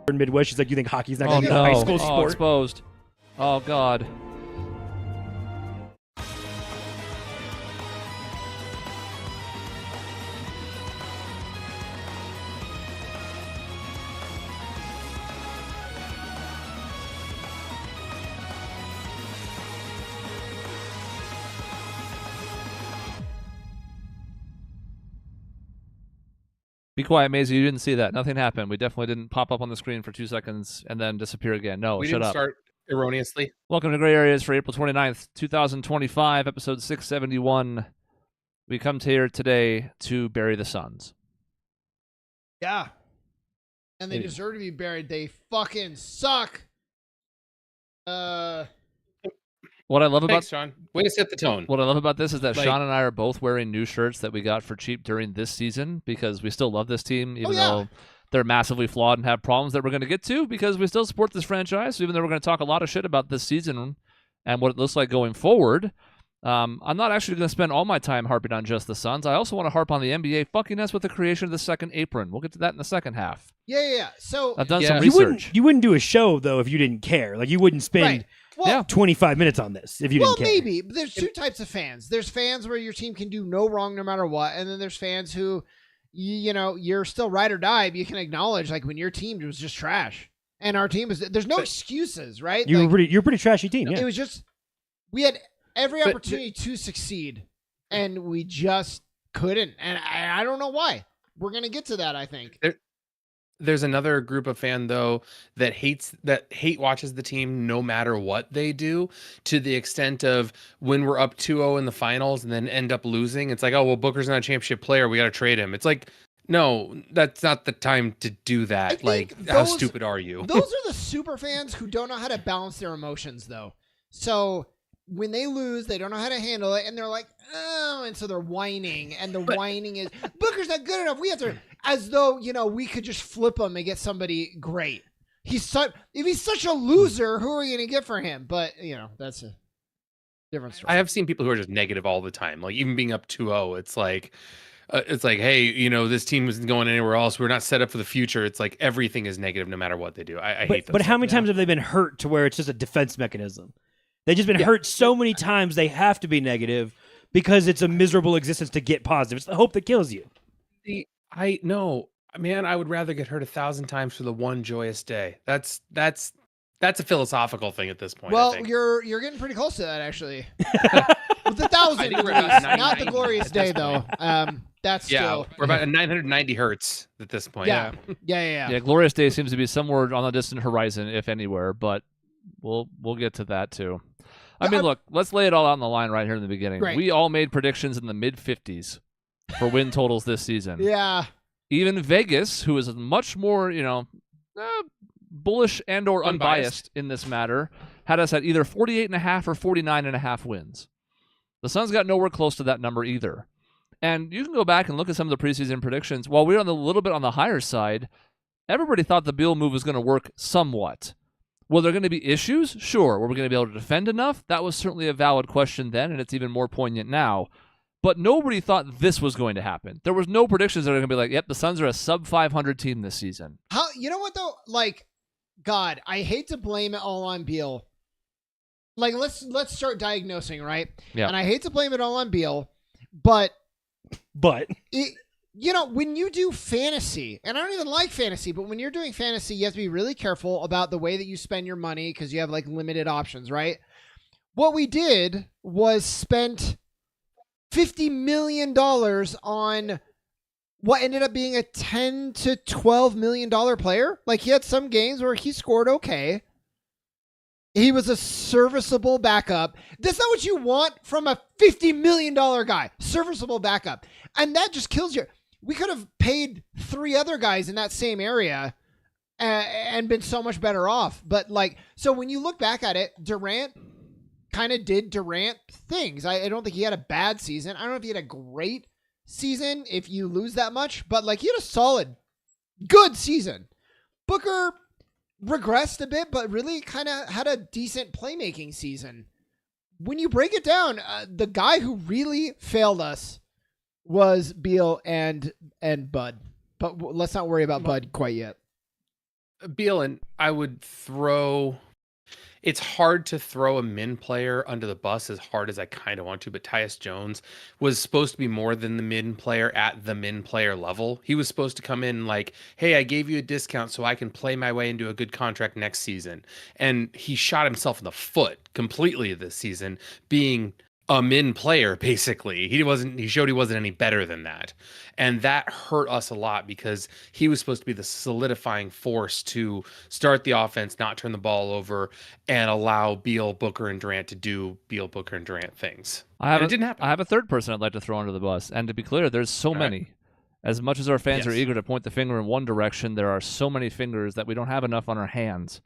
in Midwest. She's like, you think hockey's not Oh going to be a high school no! sport? Oh, exposed. Oh God. Be quiet, Maisie. You didn't see that. Nothing happened. We definitely didn't pop up on the screen for 2 seconds and then disappear again. No, We shut didn't up. start erroneously. Welcome to Gray Areas for April 29th, 2025, episode 671. We come to here today to bury the Suns. Yeah. And they deserve to be buried. They fucking suck. What I love about Thanks, Sean. Way to set the tone. What I love about this is that Like- Sean and I are both wearing new shirts that we got for cheap during this season because we still love this team, even though they're massively flawed and have problems that we're going to get to because we still support this franchise, even though we're going to talk a lot of shit about this season and what it looks like going forward. I'm not actually going to spend all my time harping on just the Suns. I also want to harp on the NBA fucking us with the creation of the second apron. We'll get to that in the second half. Yeah. So I've done Yeah. some You research. wouldn't do a show, though, if you didn't care. Like, you wouldn't spend Right. Well, 25 minutes on this if you didn't care. maybe. But there's two types of fans. There's fans where your team can do no wrong no matter what, and then there's fans who, you know, you're still ride or die, but you can acknowledge like when your team was just trash, and our team was. There's no excuses, right? You're Like, a pretty trashy team, yeah. It was just we had every But- opportunity to succeed, and we just couldn't. And I don't know why. We're gonna get to that, I think. There's another group of fan though that hate watches the team no matter what they do, to the extent of when we're up 2-0 in the finals and then end up losing, it's like, oh well, Booker's not a championship player, we got to trade him. It's like, no, that's not the time to do that. Like, how stupid are you? Those are the super fans who don't know how to balance their emotions, though. So when they lose, they don't know how to handle it, and they're like, oh, and so they're whining, and the whining is, Booker's not good enough. We have to, as though, you know, we could just flip him and get somebody great. If he's such a loser, who are you going to get for him? But, you know, that's a different story. I have seen people who are just negative all the time. Like, even being up 2-0, it's like, hey, you know, this team isn't going anywhere else. We're not set up for the future. It's like everything is negative no matter what they do. I hate those. But how many times have they been hurt to where it's just a defense mechanism? They've just been hurt so many times they have to be negative because it's a miserable existence to get positive. It's the hope that kills you. I know, man, I would rather get hurt 1,000 times for the one joyous day. That's a philosophical thing at this point. I Well, think. you're getting pretty close to that, actually. With the 1,000, I think at we're about least. 990 Not the glorious at this day, though. That's yeah, still. we're about 990 hertz at this point. Yeah. Yeah. Glorious Day seems to be somewhere on the distant horizon, if anywhere, but we'll get to that too. I mean, look, let's lay it all out on the line right here in the beginning. Great. We all made predictions in the mid-50s for win totals this season. Yeah. Even Vegas, who is much more, bullish and or unbiased in this matter, had us at either 48.5 or 49.5 wins. The Suns got nowhere close to that number either. And you can go back and look at some of the preseason predictions. While we were a little bit on the higher side, everybody thought the Beal move was going to work somewhat. Were there going to be issues? Sure. Were we going to be able to defend enough? That was certainly a valid question then, and it's even more poignant now. But nobody thought this was going to happen. There was no predictions that are going to be like, yep, the Suns are a sub-500 team this season. How? You know what, though? Like, God, I hate to blame it all on Beal. Like, let's start diagnosing, right? Yeah. And I hate to blame it all on Beal, but it, when you do fantasy, and I don't even like fantasy, but when you're doing fantasy, you have to be really careful about the way that you spend your money because you have like limited options, right? What we did was spent $50 million on what ended up being a $10 to $12 million player. Like, he had some games where he scored okay. He was a serviceable backup. That's not what you want from a $50 million guy. Serviceable backup. And that just kills you. We could have paid 3 other guys in that same area and been so much better off. But, like, so when you look back at it, Durant kind of did Durant things. I don't think he had a bad season. I don't know if he had a great season if you lose that much. But, like, he had a solid, good season. Booker regressed a bit, but really kind of had a decent playmaking season. When you break it down, the guy who really failed us was Beal and Bud. But let's not worry about Bud quite yet. Beal, and I would throw. It's hard to throw a min player under the bus as hard as I kind of want to, but Tyus Jones was supposed to be more than the min player at the min player level. He was supposed to come in like, hey, I gave you a discount so I can play my way into a good contract next season. And he shot himself in the foot completely this season, being a min player, basically. He showed he wasn't any better than that. And that hurt us a lot because he was supposed to be the solidifying force to start the offense, not turn the ball over, and allow Beal, Booker, and Durant to do Beal, Booker, and Durant things. And it didn't happen. I have a third person I'd like to throw under the bus. And to be clear, there's so many. As much as our fans are eager to point the finger in one direction, there are so many fingers that we don't have enough on our hands.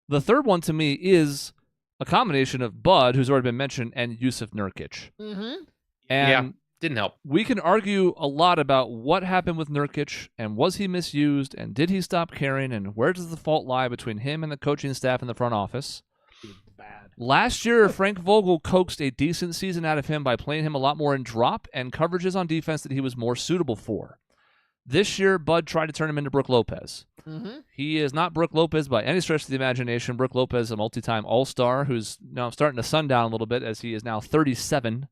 The third one to me is a combination of Bud, who's already been mentioned, and Yusuf Nurkic. Mm-hmm. And didn't help. We can argue a lot about what happened with Nurkic, and was he misused, and did he stop caring, and where does the fault lie between him and the coaching staff in the front office? Bad. Last year, Frank Vogel coaxed a decent season out of him by playing him a lot more in drop and coverages on defense that he was more suitable for. This year, Bud tried to turn him into Brook Lopez. Mm-hmm. He is not Brook Lopez by any stretch of the imagination. Brook Lopez, a multi-time All-Star, who's now starting to sundown a little bit as he is now 37.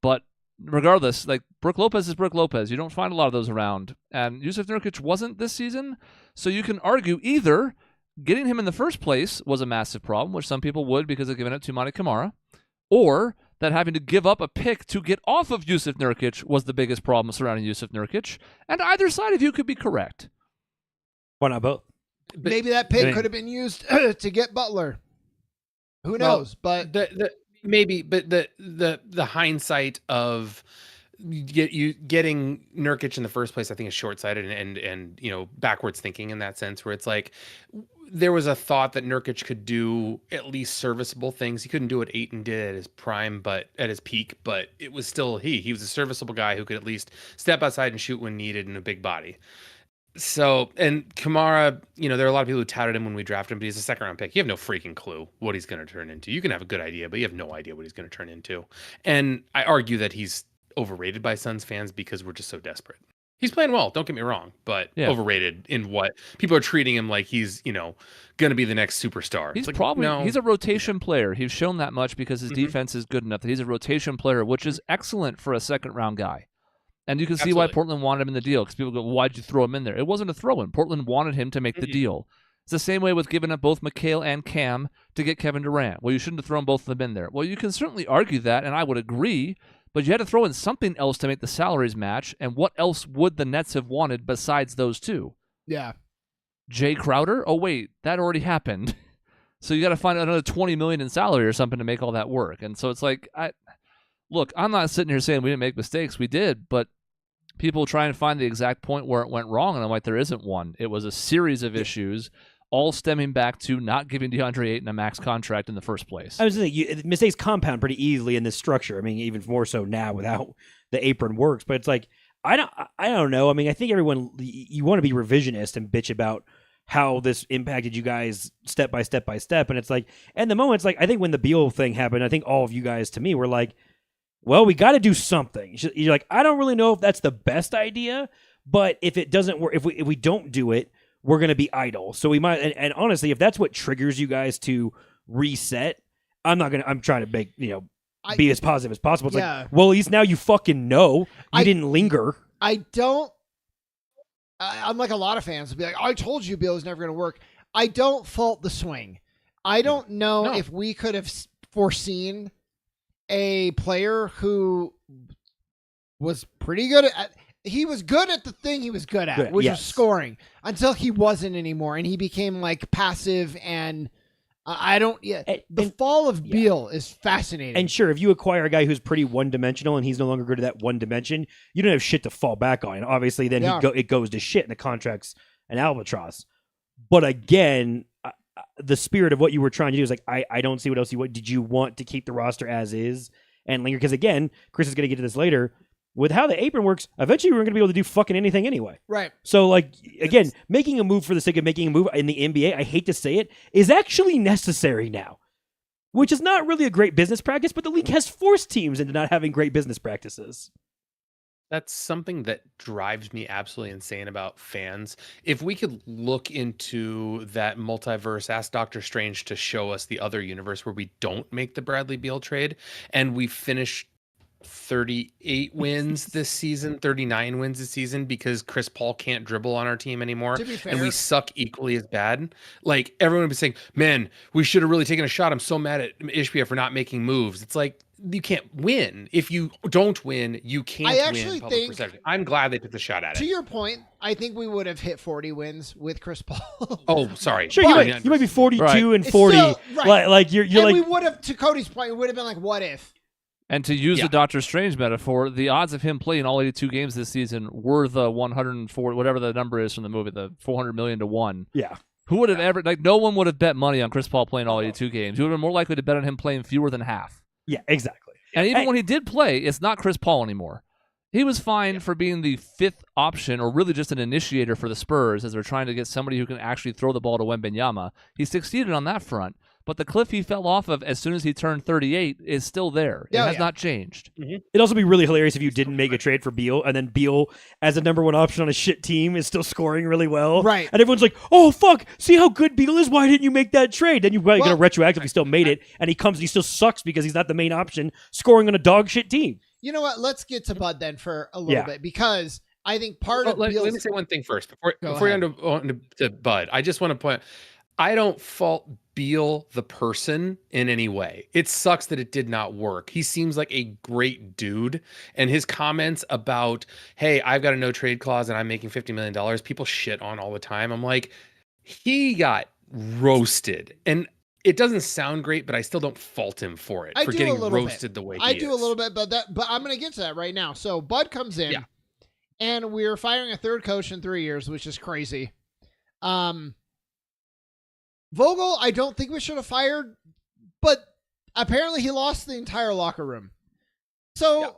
But regardless, like, Brook Lopez is Brook Lopez. You don't find a lot of those around. And Yusuf Nurkic wasn't this season. So you can argue either getting him in the first place was a massive problem, which some people would because of giving it to Monty Kamara, or that having to give up a pick to get off of Yusuf Nurkic was the biggest problem surrounding Yusuf Nurkic. And either side of you could be correct. Why not both? Maybe that pick could have been used to get Butler. Who knows? But maybe the hindsight of getting Nurkic in the first place, I think, is short-sighted and backwards thinking in that sense, where it's like there was a thought that Nurkic could do at least serviceable things. He couldn't do what Ayton did at his prime, but at his peak, but it was still he was a serviceable guy who could at least step outside and shoot when needed in a big body. So, and Kamara, there are a lot of people who touted him when we drafted him, but he's a second round pick. You have no freaking clue what he's going to turn into. You can have a good idea, but you have no idea what he's going to turn into. And I argue that he's overrated by Suns fans because we're just so desperate. He's playing well, don't get me wrong, but overrated in what people are treating him like he's, going to be the next superstar. He's he's a rotation player. He's shown that much because his defense is good enough that he's a rotation player, which is excellent for a second round guy. And you can see why Portland wanted him in the deal, because people go, why'd you throw him in there? It wasn't a throw-in. Portland wanted him to make the deal. It's the same way with giving up both McHale and Cam to get Kevin Durant. Well, you shouldn't have thrown both of them in there. Well, you can certainly argue that, and I would agree, but you had to throw in something else to make the salaries match, and what else would the Nets have wanted besides those two? Yeah. Jay Crowder? Oh, wait, that already happened. So you got to find another $20 million in salary or something to make all that work. And so it's like, look, I'm not sitting here saying we didn't make mistakes. We did, but people try and find the exact point where it went wrong, and I'm like, there isn't one. It was a series of issues, all stemming back to not giving DeAndre Ayton a max contract in the first place. I was saying, mistakes compound pretty easily in this structure. I mean, even more so now with how the apron works. But it's like, I don't know. I mean, I think everyone, you want to be revisionist and bitch about how this impacted you guys step by step by step. And it's like, and the moment, it's like, I think when the Beal thing happened, I think all of you guys to me were like, well, we got to do something. You're like, I don't really know if that's the best idea, but if it doesn't work, if we don't do it, we're going to be idle. So we might, and honestly, if that's what triggers you guys to reset, I'm trying to make, be as positive as possible. It's like, well, at least now you fucking know you didn't linger. I'm like a lot of fans will be like, I told you Bill was never going to work. I don't fault the swing. I don't know if we could have foreseen a player who was pretty good at, he was good at the thing he was good at, which was scoring, until he wasn't anymore. And he became like passive and the fall of Beal is fascinating. And sure, if you acquire a guy who's pretty one-dimensional and he's no longer good at that one dimension, you don't have shit to fall back on. Obviously, then it goes to shit and the contract's an albatross. But again, the spirit of what you were trying to do is like, I don't see what else did you want to keep the roster as is and linger? Because again, Chris is going to get to this later. With how the apron works, eventually we're going to be able to do fucking anything anyway. Right. So, like, again, making a move for the sake of making a move in the NBA, I hate to say it, is actually necessary now. Which is not really a great business practice, but the league has forced teams into not having great business practices. That's something that drives me absolutely insane about fans. If we could look into that multiverse, ask Doctor Strange to show us the other universe where we don't make the Bradley Beal trade and we finish 38 wins this season, 39 wins this season because Chris Paul can't dribble on our team anymore To be fair, and we suck equally as bad. Like everyone would be saying, man, we should have really taken a shot. I'm so mad at Ishbia for not making moves. It's like, you can't win. If you don't win, you can't I actually win public think, perception. I'm glad they took the shot at to it. your point, I think we would have hit 40 wins with Chris Paul. Oh, sorry. Sure, But- you might be 42 Right. and It's 40. still- right. Like you're and like we would have, to Cody's point, it would have been like, what if? And to use Yeah. the Doctor Strange metaphor, the odds of him playing all 82 games this season were the 104, whatever the number is from the movie, the 400 million to 1. yeah. Who would have ever, like, no one would have bet money on Chris Paul playing all 82 games. You would have been more likely to bet on him playing fewer than half. Yeah, exactly. And even Hey. when he did play, it's not Chris Paul anymore. He was fine for being the fifth option, or really just an initiator for the Spurs as they're trying to get somebody who can actually throw the ball to Wembanyama. He succeeded on that front, but the cliff he fell off of as soon as he turned 38 is still there. It Yeah, has yeah. not changed. It'd also be really hilarious if you didn't make a trade for Beal, and then Beal, as a number one option on a shit team, is still scoring really well. Right. And everyone's like, oh, fuck, see how good Beal is? Why didn't you make that trade? Then you're going to retroactively still made it, and he comes and he still sucks because he's not the main option, scoring on a dog shit team. You know what? Let's get to Bud then for a little bit, because I think part of Let Beal's... me say one thing first before Go we ahead. on to Bud. I just want to point. I don't fault Beal the person in any way. It sucks that it did not work. He seems like a great dude, and his comments about, "Hey, I've got a no trade clause and I'm making $50 million," people shit on all the time. I'm like, he got roasted, and it doesn't sound great, but I still don't fault him for it, I for do a getting little bit. roasted the way he I is. do a little bit, but I'm going to get to that right now. So Bud comes in, Yeah. and we're firing a third coach in 3 years, which is crazy. Vogel, I don't think we should have fired, but apparently he lost the entire locker room. So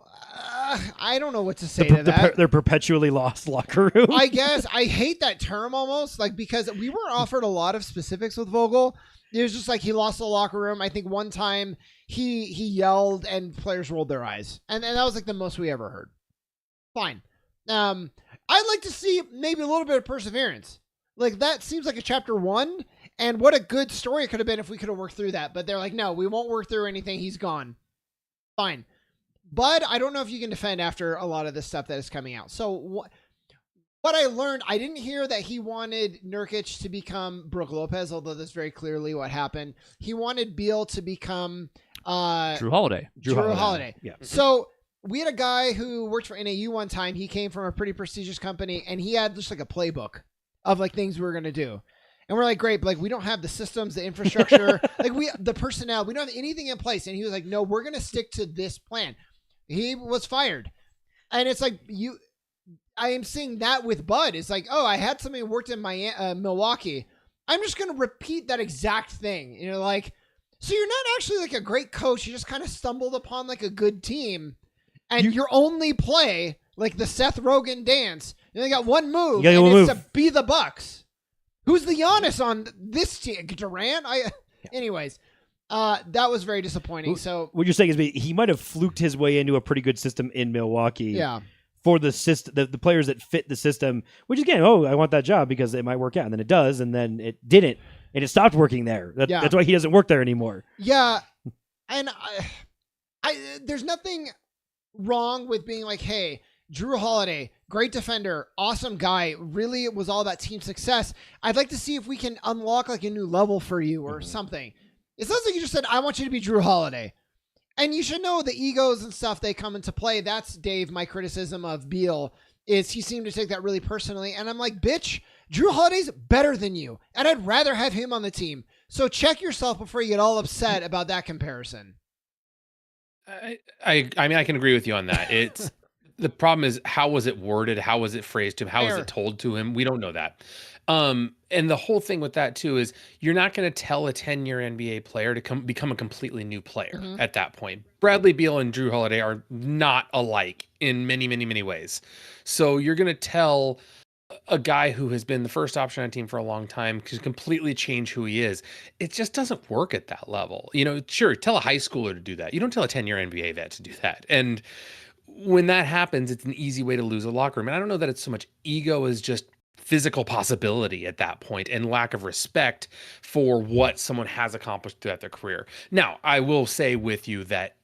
I don't know what to say to that. They're perpetually lost locker room. I guess I hate that term almost, like, because we weren't offered a lot of specifics with Vogel. It was just like he lost the locker room. I think one time he yelled and players rolled their eyes, and that was like the most we ever heard. Fine. I'd like to see maybe a little bit of perseverance. Like, that seems like a chapter 1, and what a good story it could have been if we could have worked through that. But they're like, no, we won't work through anything. He's gone. Fine. Bud, I don't know if you can defend after a lot of this stuff that is coming out. So what I learned, I didn't hear that he wanted Nurkic to become Brook Lopez, although that's very clearly what happened. He wanted Beal to become Drew Holiday. Drew Holiday. Yeah. So we had a guy who worked for NAU one time. He came from a pretty prestigious company, and he had just like a playbook of like things we were going to do. And we're like, great, but like we don't have the systems, the infrastructure, the personnel, we don't have anything in place. And he was like, no, we're going to stick to this plan. He was fired. And it's like, I am seeing that with Bud. It's like, oh, I had somebody who worked in Milwaukee. I'm just going to repeat that exact thing. You know, like, so you're not actually like a great coach. You just kind of stumbled upon like a good team, and your only play, like the Seth Rogen dance, you only got one move, and it's to be the Bucks. Who's the Giannis on this team? Durant? Anyways, that was very disappointing. So what you're saying is he might have fluked his way into a pretty good system in Milwaukee. Yeah. For the system, the players that fit the system, which again, I want that job because it might work out, and then it does, and then it didn't, and it stopped working there. That's why he doesn't work there anymore. Yeah, and there's nothing wrong with being like, hey, Drew Holiday, great defender, awesome guy, really it was all about team success. I'd like to see if we can unlock like a new level for you or something. It sounds like you just said, I want you to be Drew Holiday. And you should know the egos and stuff, they come into play. That's, Dave, my criticism of Beal, is he seemed to take that really personally. And I'm like, bitch, Drew Holiday's better than you, and I'd rather have him on the team. So check yourself before you get all upset about that comparison. I mean, I can agree with you on that. It's the problem is, how was it worded? How was it phrased to him? How was it told to him? We don't know that. And the whole thing with that too is you're not going to tell a 10-year NBA player to become a completely new player at that point. Bradley Beal and Drew Holiday are not alike in many, many, many ways. So you're going to tell a guy who has been the first option on a team for a long time to completely change who he is. It just doesn't work at that level. You know, sure, tell a high schooler to do that. You don't tell a 10-year NBA vet to do that. And when that happens, it's an easy way to lose a locker room. And I don't know that it's so much ego as just physical possibility at that point and lack of respect for what someone has accomplished throughout their career. Now, I will say with you that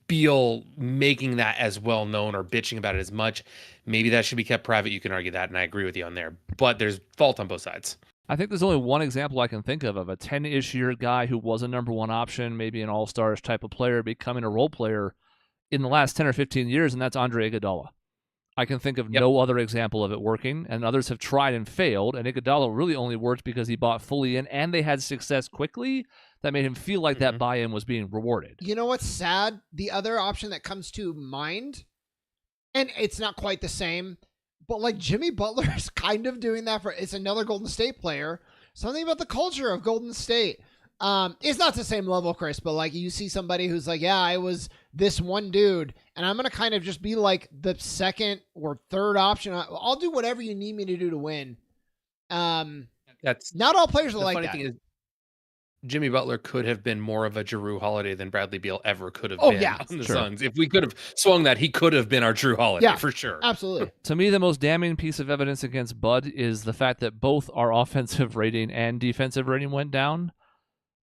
Beal making that as well known or bitching about it as much, maybe that should be kept private. You can argue that, and I agree with you on there. But there's fault on both sides. I think there's only one example I can think of a 10-ish year guy who was a number one option, maybe an all-stars type of player, becoming a role player in the last 10 or 15 years, and that's Andre Iguodala. I can think of no other example of it working, and others have tried and failed, and Iguodala really only worked because he bought fully in, and they had success quickly that made him feel like that buy-in was being rewarded. You know what's sad? The other option that comes to mind, and it's not quite the same, but like Jimmy Butler is kind of doing that it's another Golden State player. Something about the culture of Golden State. It's not the same level, Chris, but like you see somebody who's like, yeah, I was this one dude, and I'm going to kind of just be like the second or third option. I'll do whatever you need me to do to win. That's not all players are like funny that. Thing is, Jimmy Butler could have been more of a Jrue Holiday than Bradley Beal ever could have been on the Suns. If we could have swung that, he could have been our Jrue Holiday for sure. Absolutely. To me, the most damning piece of evidence against Bud is the fact that both our offensive rating and defensive rating went down.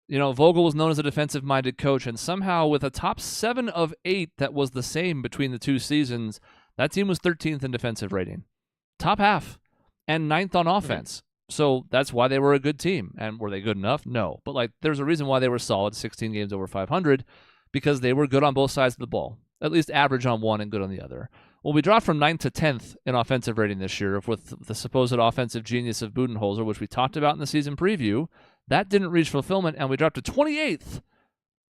You know, Vogel was known as a defensive-minded coach, and somehow with a top 7 of 8 that was the same between the two seasons, that team was 13th in defensive rating. Top half, and 9th on offense. So that's why they were a good team. And were they good enough? No. But like, there's a reason why they were solid, 16 games over 500, because they were good on both sides of the ball. At least average on one and good on the other. Well, we dropped from 9th to 10th in offensive rating this year with the supposed offensive genius of Budenholzer, which we talked about in the season preview. That didn't reach fulfillment, and we dropped to 28th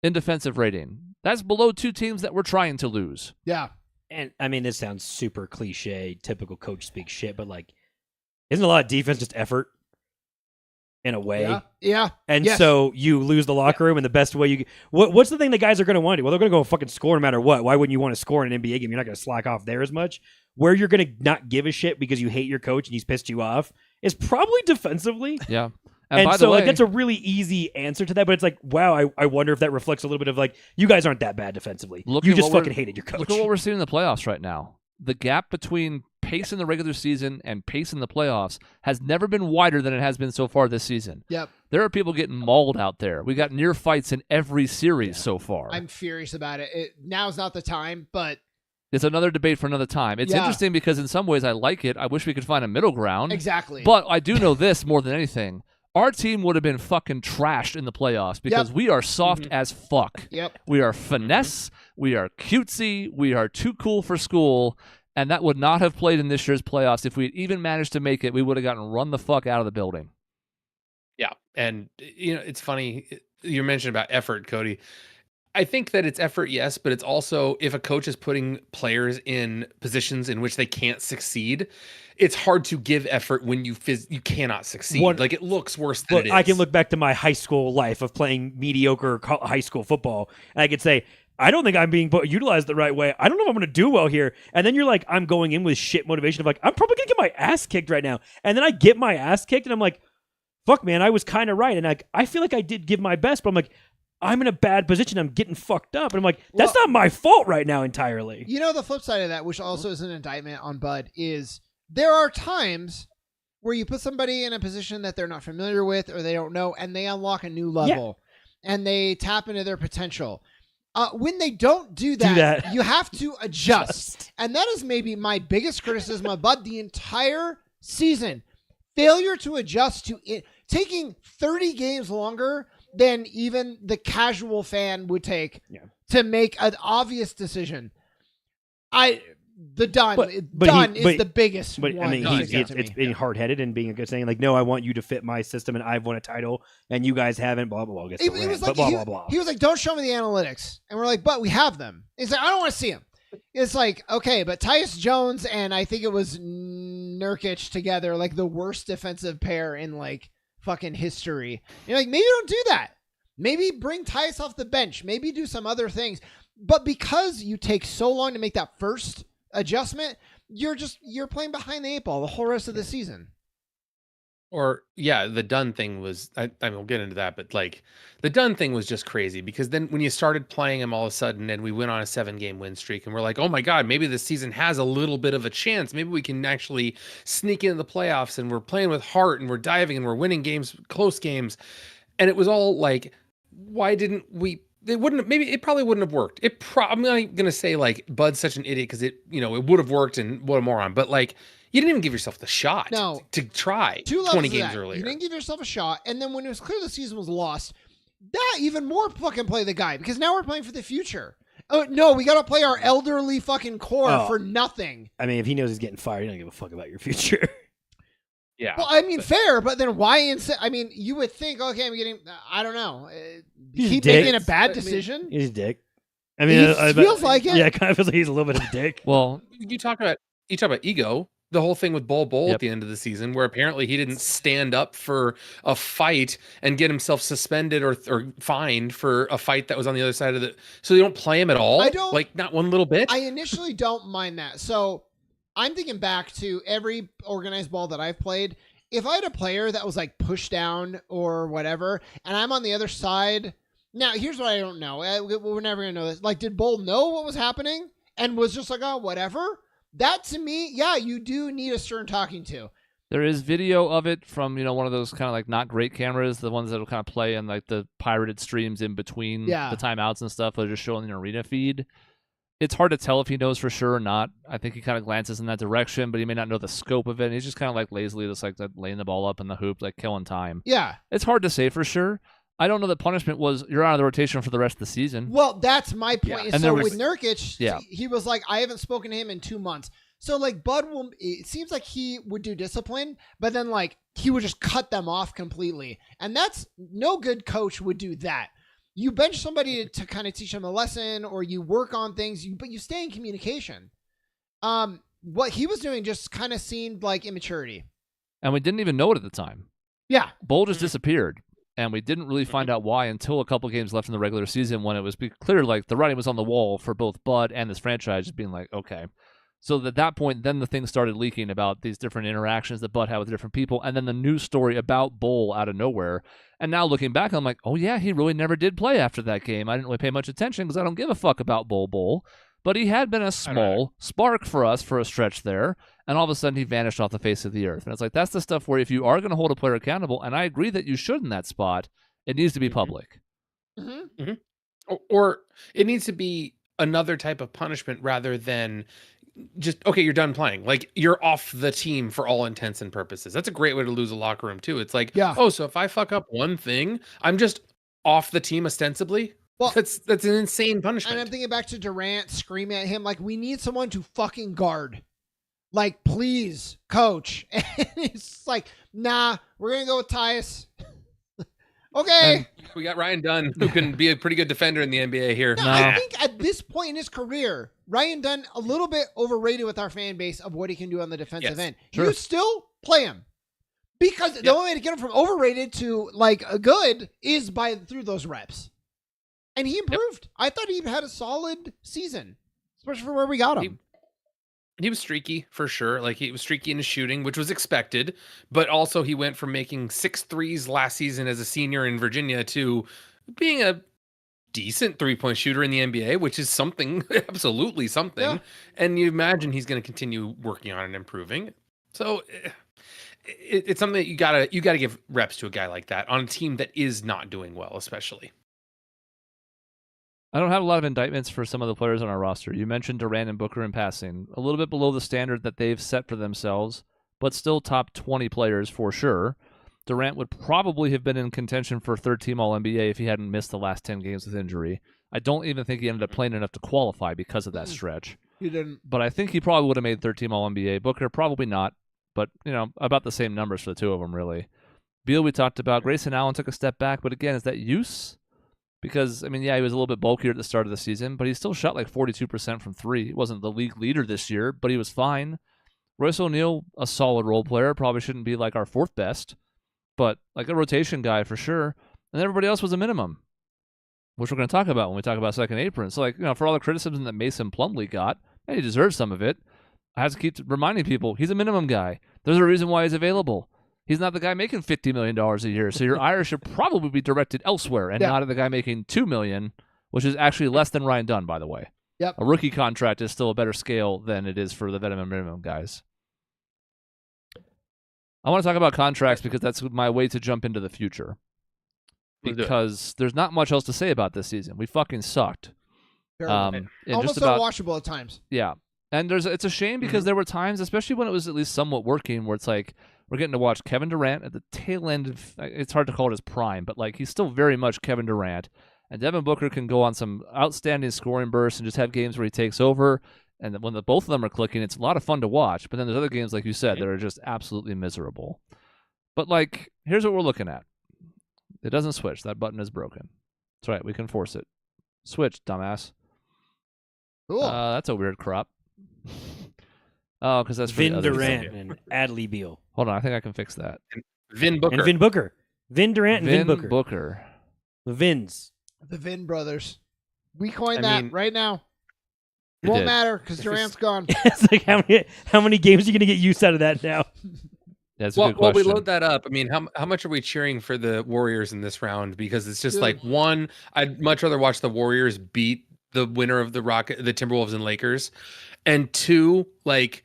in defensive rating. That's below two teams that we're trying to lose. Yeah. And I mean, this sounds super cliche, typical coach speak shit, but like, isn't a lot of defense just effort in a way? Yeah. And so you lose the locker room, and the best way you what's the thing the guys are going to want to do? Well, they're going to go fucking score no matter what. Why wouldn't you want to score in an NBA game? You're not going to slack off there as much. Where you're going to not give a shit because you hate your coach and he's pissed you off is probably defensively. Yeah. And by so the way, like, that's a really easy answer to that, but it's like, wow, I wonder if that reflects a little bit of like, you guys aren't that bad defensively. You just fucking hated your coach. Look at what we're seeing in the playoffs right now. The gap between pace in the regular season and pace in the playoffs has never been wider than it has been so far this season. Yep. There are people getting mauled out there. We got near fights in every series so far. I'm furious about it. Now's not the time, but it's another debate for another time. It's interesting because in some ways I like it. I wish we could find a middle ground. Exactly. But I do know this more than anything. Our team would have been fucking trashed in the playoffs because we are soft as fuck. Yep. We are finesse. We are cutesy. We are too cool for school. And that would not have played in this year's playoffs. If we had even managed to make it, we would have gotten run the fuck out of the building. Yeah. And, you know, it's funny. You mentioned about effort, Cody. I think that it's effort, yes, but it's also if a coach is putting players in positions in which they can't succeed, it's hard to give effort when you cannot succeed. Like it looks worse than it is. I can look back to my high school life of playing mediocre high school football, and I could say, I don't think I'm being utilized the right way. I don't know if I'm going to do well here. And then you're like, I'm going in with shit motivation of like, I'm probably going to get my ass kicked right now. And then I get my ass kicked, and I'm like, fuck, man, I was kind of right. And I feel like I did give my best, but I'm like, I'm in a bad position. I'm getting fucked up. And I'm like, that's not my fault right now entirely. You know, the flip side of that, which also is an indictment on Bud, is there are times where you put somebody in a position that they're not familiar with or they don't know, and they unlock a new level and they tap into their potential. When they don't do that, you have to adjust. And that is maybe my biggest criticism of Bud the entire season. Failure to adjust to it, taking 30 games longer than even the casual fan would take to make an obvious decision. Done is the biggest one. I mean, it's being hard-headed and being a good saying, like, no, I want you to fit my system, and I've won a title, and you guys haven't, blah, blah, blah. It was like, blah, blah. He was like, don't show me the analytics. And we're like, but we have them. He's like, I don't want to see them. It's like, okay, but Tyus Jones and I think it was Nurkic together, like the worst defensive pair in like fucking history. You're like, maybe don't do that. Maybe bring Tyus off the bench. Maybe do some other things. But because you take so long to make that first adjustment, you're playing behind the eight ball the whole rest of the season. Or yeah, the Dunn thing was I mean we'll get into that, but like the Dunn thing was just crazy because then when you started playing him all of a sudden and we went on a 7-game win streak and we're like, oh my God, maybe this season has a little bit of a chance. Maybe we can actually sneak into the playoffs and we're playing with heart and we're diving and we're winning games, close games. And it was all like, why didn't we? It probably wouldn't have worked. I'm not going to say like Bud's such an idiot because it would have worked and what a moron, but like, you didn't even give yourself the shot to try 20 games earlier. You didn't give yourself a shot. And then when it was clear the season was lost, that even more fucking play the guy because now we're playing for the future. Oh, no, we got to play our elderly fucking core for nothing. I mean, if he knows he's getting fired, he don't give a fuck about your future. Yeah. Well, I mean, fair, but then why I mean, you would think, okay, I'm getting, I don't know. Keep making a bad decision? He's a dick. I mean, it feels like it. Yeah, it kind of feels like he's a little bit of a dick. Well, you talk about ego. The whole thing with Bull at the end of the season, where apparently he didn't stand up for a fight and get himself suspended or fined for a fight that was on the other side of the. So you don't play him at all. Like not one little bit. I initially don't mind that. So I'm thinking back to every organized ball that I've played. If I had a player that was like pushed down or whatever, and I'm on the other side. Now here's what I don't know. We're never gonna know this. Like, did Bull know what was happening and was just like, oh, whatever? That to me, yeah, you do need a stern talking to. There is video of it from, one of those kind of like not great cameras, the ones that will kind of play in like the pirated streams in between the timeouts and stuff. They're just showing the arena feed. It's hard to tell if he knows for sure or not. I think he kind of glances in that direction, but he may not know the scope of it. And he's just kind of like lazily just like laying the ball up in the hoop, like killing time. Yeah. It's hard to say for sure. I don't know that punishment was you're out of the rotation for the rest of the season. Well, that's my point. Yeah. And so with Nurkic, he was like, I haven't spoken to him in 2 months. So like Bud it seems like he would do discipline, but then like he would just cut them off completely. And that's no good coach would do that. You bench somebody to kind of teach them a lesson or you work on things, but you stay in communication. What he was doing just kind of seemed like immaturity. And we didn't even know it at the time. Yeah. Bull just disappeared. And we didn't really find out why until a couple games left in the regular season when it was clear like the writing was on the wall for both Bud and this franchise just being like, okay. So at that point, then the thing started leaking about these different interactions that Bud had with different people, and then the news story about Bull out of nowhere. And now looking back, I'm like, oh yeah, he really never did play after that game. I didn't really pay much attention because I don't give a fuck about Bull. But he had been a small spark for us for a stretch there, and all of a sudden he vanished off the face of the earth. And it's like, that's the stuff where if you are going to hold a player accountable, and I agree that you should in that spot, it needs to be public. Mm-hmm. Mm-hmm. Or it needs to be another type of punishment rather than just, okay, you're done playing. Like, you're off the team for all intents and purposes. That's a great way to lose a locker room, too. It's like, oh, so if I fuck up one thing, I'm just off the team ostensibly? Well, that's an insane punishment. And I'm thinking back to Durant screaming at him, like, we need someone to fucking guard. Like, please, coach. And it's like, nah, we're going to go with Tyus. Okay. And we got Ryan Dunn, who can be a pretty good defender in the NBA here. No, I think at this point in his career, Ryan Dunn a little bit overrated with our fan base of what he can do on the defensive end. Sure. You still play him. Because the only way to get him from overrated to like a good is through those reps. And he improved. I thought he had a solid season, especially for where we got him. He was streaky for sure. Like he was streaky in his shooting, which was expected, but also he went from making 6 threes last season as a senior in Virginia to being a decent 3-point shooter in the NBA, which is something, absolutely something. Yeah. And you imagine he's going to continue working on and improving. So it's something that you gotta give reps to a guy like that on a team that is not doing well, especially. I don't have a lot of indictments for some of the players on our roster. You mentioned Durant and Booker in passing. A little bit below the standard that they've set for themselves, but still top 20 players for sure. Durant would probably have been in contention for third-team All-NBA if he hadn't missed the last 10 games with injury. I don't even think he ended up playing enough to qualify because of that stretch. He didn't. But I think he probably would have made third-team All-NBA. Booker, probably not, but about the same numbers for the two of them, really. Beal, we talked about. Grayson Allen took a step back, but again, is that use? Because, he was a little bit bulkier at the start of the season, but he still shot like 42% from 3. He wasn't the league leader this year, but he was fine. Royce O'Neal, a solid role player, probably shouldn't be like our 4th best, but like a rotation guy for sure. And everybody else was a minimum, which we're going to talk about when we talk about second apron. So, for all the criticism that Mason Plumlee got, and he deserves some of it, I have to keep reminding people he's a minimum guy. There's a reason why he's available. He's not the guy making $50 million a year, so your ire should probably be directed elsewhere and not at the guy making $2 million, which is actually less than Ryan Dunn, by the way. Yep. A rookie contract is still a better scale than it is for the veteran minimum guys. I want to talk about contracts because that's my way to jump into the future. Because there's not much else to say about this season. We fucking sucked. Almost just about, unwatchable at times. Yeah. And it's a shame because there were times, especially when it was at least somewhat working, where it's like we're getting to watch Kevin Durant at the tail end of, it's hard to call it his prime, but like he's still very much Kevin Durant. And Devin Booker can go on some outstanding scoring bursts and just have games where he takes over. And when both of them are clicking, it's a lot of fun to watch. But then there's other games, like you said, that are just absolutely miserable. But like, here's what we're looking at. It doesn't switch. That button is broken. That's right. We can force it. Switch, dumbass. Cool. That's a weird crop. Oh, because that's Vin Durant and Adley Beal. Hold on, I think I can fix that. Vin Booker. And Vin Booker. Vin Durant and Vin Booker. The Vins. The Vin brothers. We coined that right now. Won't matter because Durant's gone. It's like how many games are you going to get use out of that now? That's a good question. While we load that up, I mean, how much are we cheering for the Warriors in this round? Because it's just like, one, I'd much rather watch the Warriors beat the winner of the Timberwolves and Lakers, and two, like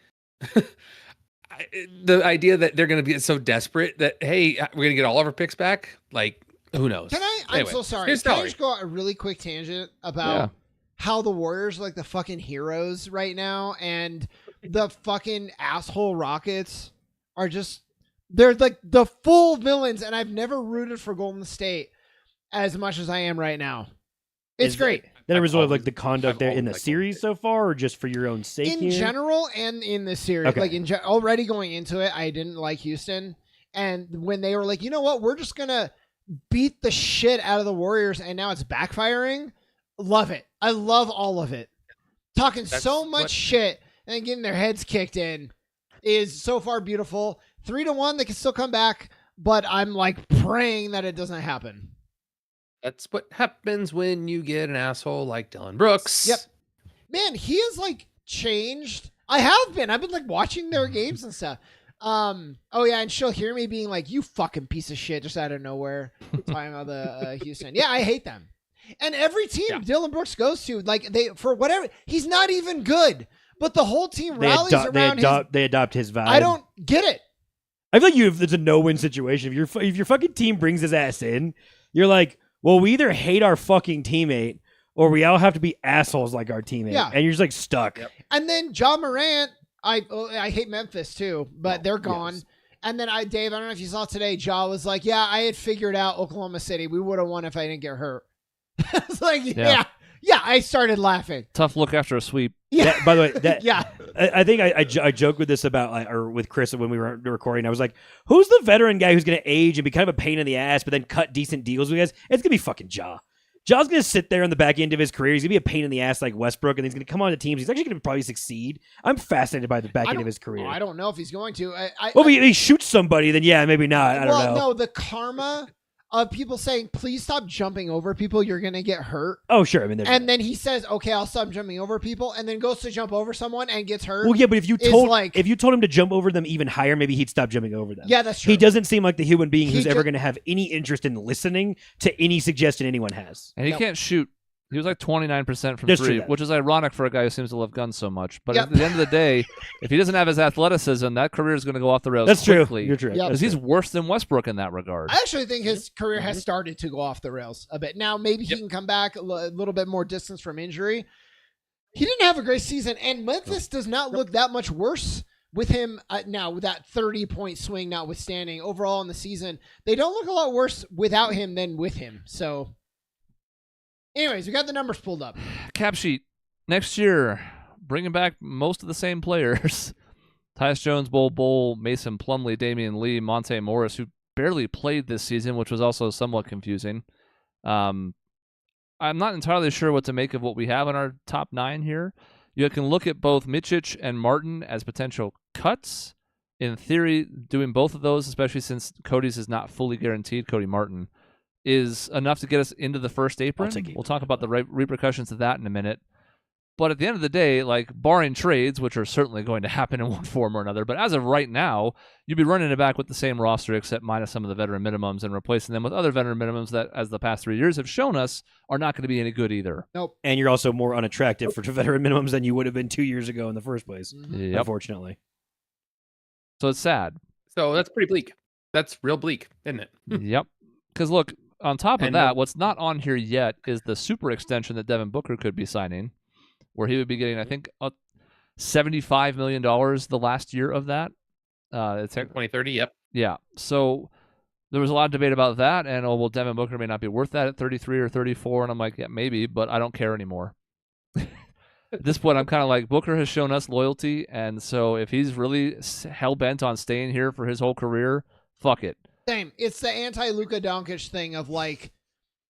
the idea that they're going to get so desperate that, hey, we're going to get all of our picks back. Like, who knows? I'm so sorry. Can I just go on a really quick tangent about how the Warriors are like the fucking heroes right now, and the fucking asshole Rockets are just, they're like the full villains, and I've never rooted for Golden State as much as I am right now. It's great. That a result of like the conduct there in the series so far, or just for your own sake? In general and in this series. Okay. Like already going into it, I didn't like Houston. And when they were like, you know what, we're just going to beat the shit out of the Warriors, and now it's backfiring. Love it. I love all of it. Talking so much shit and then getting their heads kicked in is so far beautiful. 3-1, they can still come back, but I'm like praying that it doesn't happen. That's what happens when you get an asshole like Dylan Brooks. Yep. Man, he has like changed. I have been. I've been like watching their games and stuff. Oh yeah, and she'll hear me being like, "You fucking piece of shit," just out of nowhere. Talking about the Houston. Yeah, I hate them. And every team Dylan Brooks goes to, like for whatever, he's not even good, but the whole team rallies around him. They adopt his vibe. I don't get it. I feel like it's a no-win situation. If your fucking team brings his ass in, you're like, well, we either hate our fucking teammate or we all have to be assholes like our teammate. Yeah. And you're just like stuck. Yep. And then Ja Morant, I hate Memphis too, but they're gone. Yes. And then Dave, I don't know if you saw today, Ja was like, yeah, I had figured out Oklahoma City. We would have won if I didn't get hurt. It's like, yeah, I started laughing. Tough look after a sweep. Yeah. By the way, I think I joked with this or with Chris when we were recording. I was like, who's the veteran guy who's going to age and be kind of a pain in the ass, but then cut decent deals with guys? It's going to be fucking Ja. Ja's going to sit there on the back end of his career. He's going to be a pain in the ass like Westbrook, and he's going to come on to teams. He's actually going to probably succeed. I'm fascinated by the back end of his career. I don't know if he's going to. Well, if he shoots somebody, then yeah, maybe not. I don't know. Well, no, the karma of people saying, please stop jumping over people, you're going to get hurt. Oh, sure. I mean, and then he says, okay, I'll stop jumping over people, and then goes to jump over someone and gets hurt. Well, yeah, but if you told him to jump over them even higher, maybe he'd stop jumping over them. Yeah, that's true. He doesn't seem like the human being who's ever going to have any interest in listening to any suggestion anyone has. And he can't shoot. He was like 29% from three, which is ironic for a guy who seems to love guns so much. But at the end of the day, if he doesn't have his athleticism, that career is going to go off the rails quickly. You're true. Because he's worse than Westbrook in that regard. I actually think his career has started to go off the rails a bit. Now, maybe he can come back a little bit more distance from injury. He didn't have a great season, and Memphis does not look that much worse with him now, with that 30-point swing notwithstanding. Overall in the season, they don't look a lot worse without him than with him. So... anyways, we got the numbers pulled up. Cap sheet. Next year, bringing back most of the same players. Tyus Jones, Bull, Mason Plumlee, Damian Lee, Monte Morris, who barely played this season, which was also somewhat confusing. I'm not entirely sure what to make of what we have in our top 9 here. You can look at both Micic and Martin as potential cuts. In theory, doing both of those, especially since Cody's is not fully guaranteed, Cody Martin, is enough to get us into the first apron. We'll talk about the repercussions of that in a minute. But at the end of the day, like barring trades, which are certainly going to happen in one form or another, but as of right now, you'd be running it back with the same roster except minus some of the veteran minimums and replacing them with other veteran minimums that, as the past 3 years have shown us, are not going to be any good either. Nope. And you're also more unattractive for veteran minimums than you would have been 2 years ago in the first place, Yep. unfortunately. So it's sad. So that's pretty bleak. That's real bleak, isn't it? Yep. Because look, on top of And that, what's not on here yet is the super extension that Devin Booker could be signing, where he would be getting, I think, $75 million the last year of that. It's 2030, yep. Yeah. So there was a lot of debate about that, and well, Devin Booker may not be worth that at 33 or 34, and I'm like, yeah, maybe, but I don't care anymore. At this point, I'm kind of like, Booker has shown us loyalty, and so if he's really hell-bent on staying here for his whole career, fuck it. Same. It's the anti-Luka Doncic thing of like,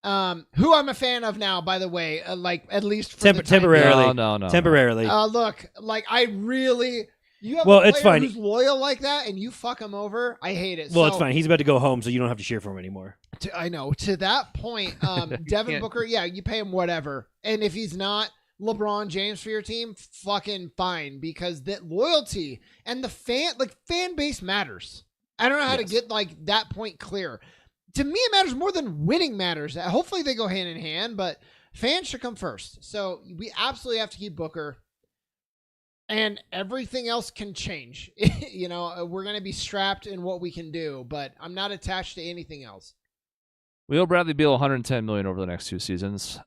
who I'm a fan of now, by the way, like at least for the time temporarily. No. Temporarily. Look, like I really, you have Well, a player it's fine. who's loyal like that, and you fuck him over. I hate it. Well, So, it's fine. He's about to go home, so you don't have to cheer for him anymore. I know. To that point, Devin can't- Booker, yeah, you pay him whatever, and if he's not LeBron James for your team, fucking fine, because that loyalty and the fan base matters. I don't know how to get like that point clear. To me, it matters more than winning matters. Hopefully they go hand in hand, but fans should come first. So we absolutely have to keep Booker, and everything else can change. You know, we're going to be strapped in what we can do, but I'm not attached to anything else. We owe Bradley Beal $110 million over the next 2 seasons.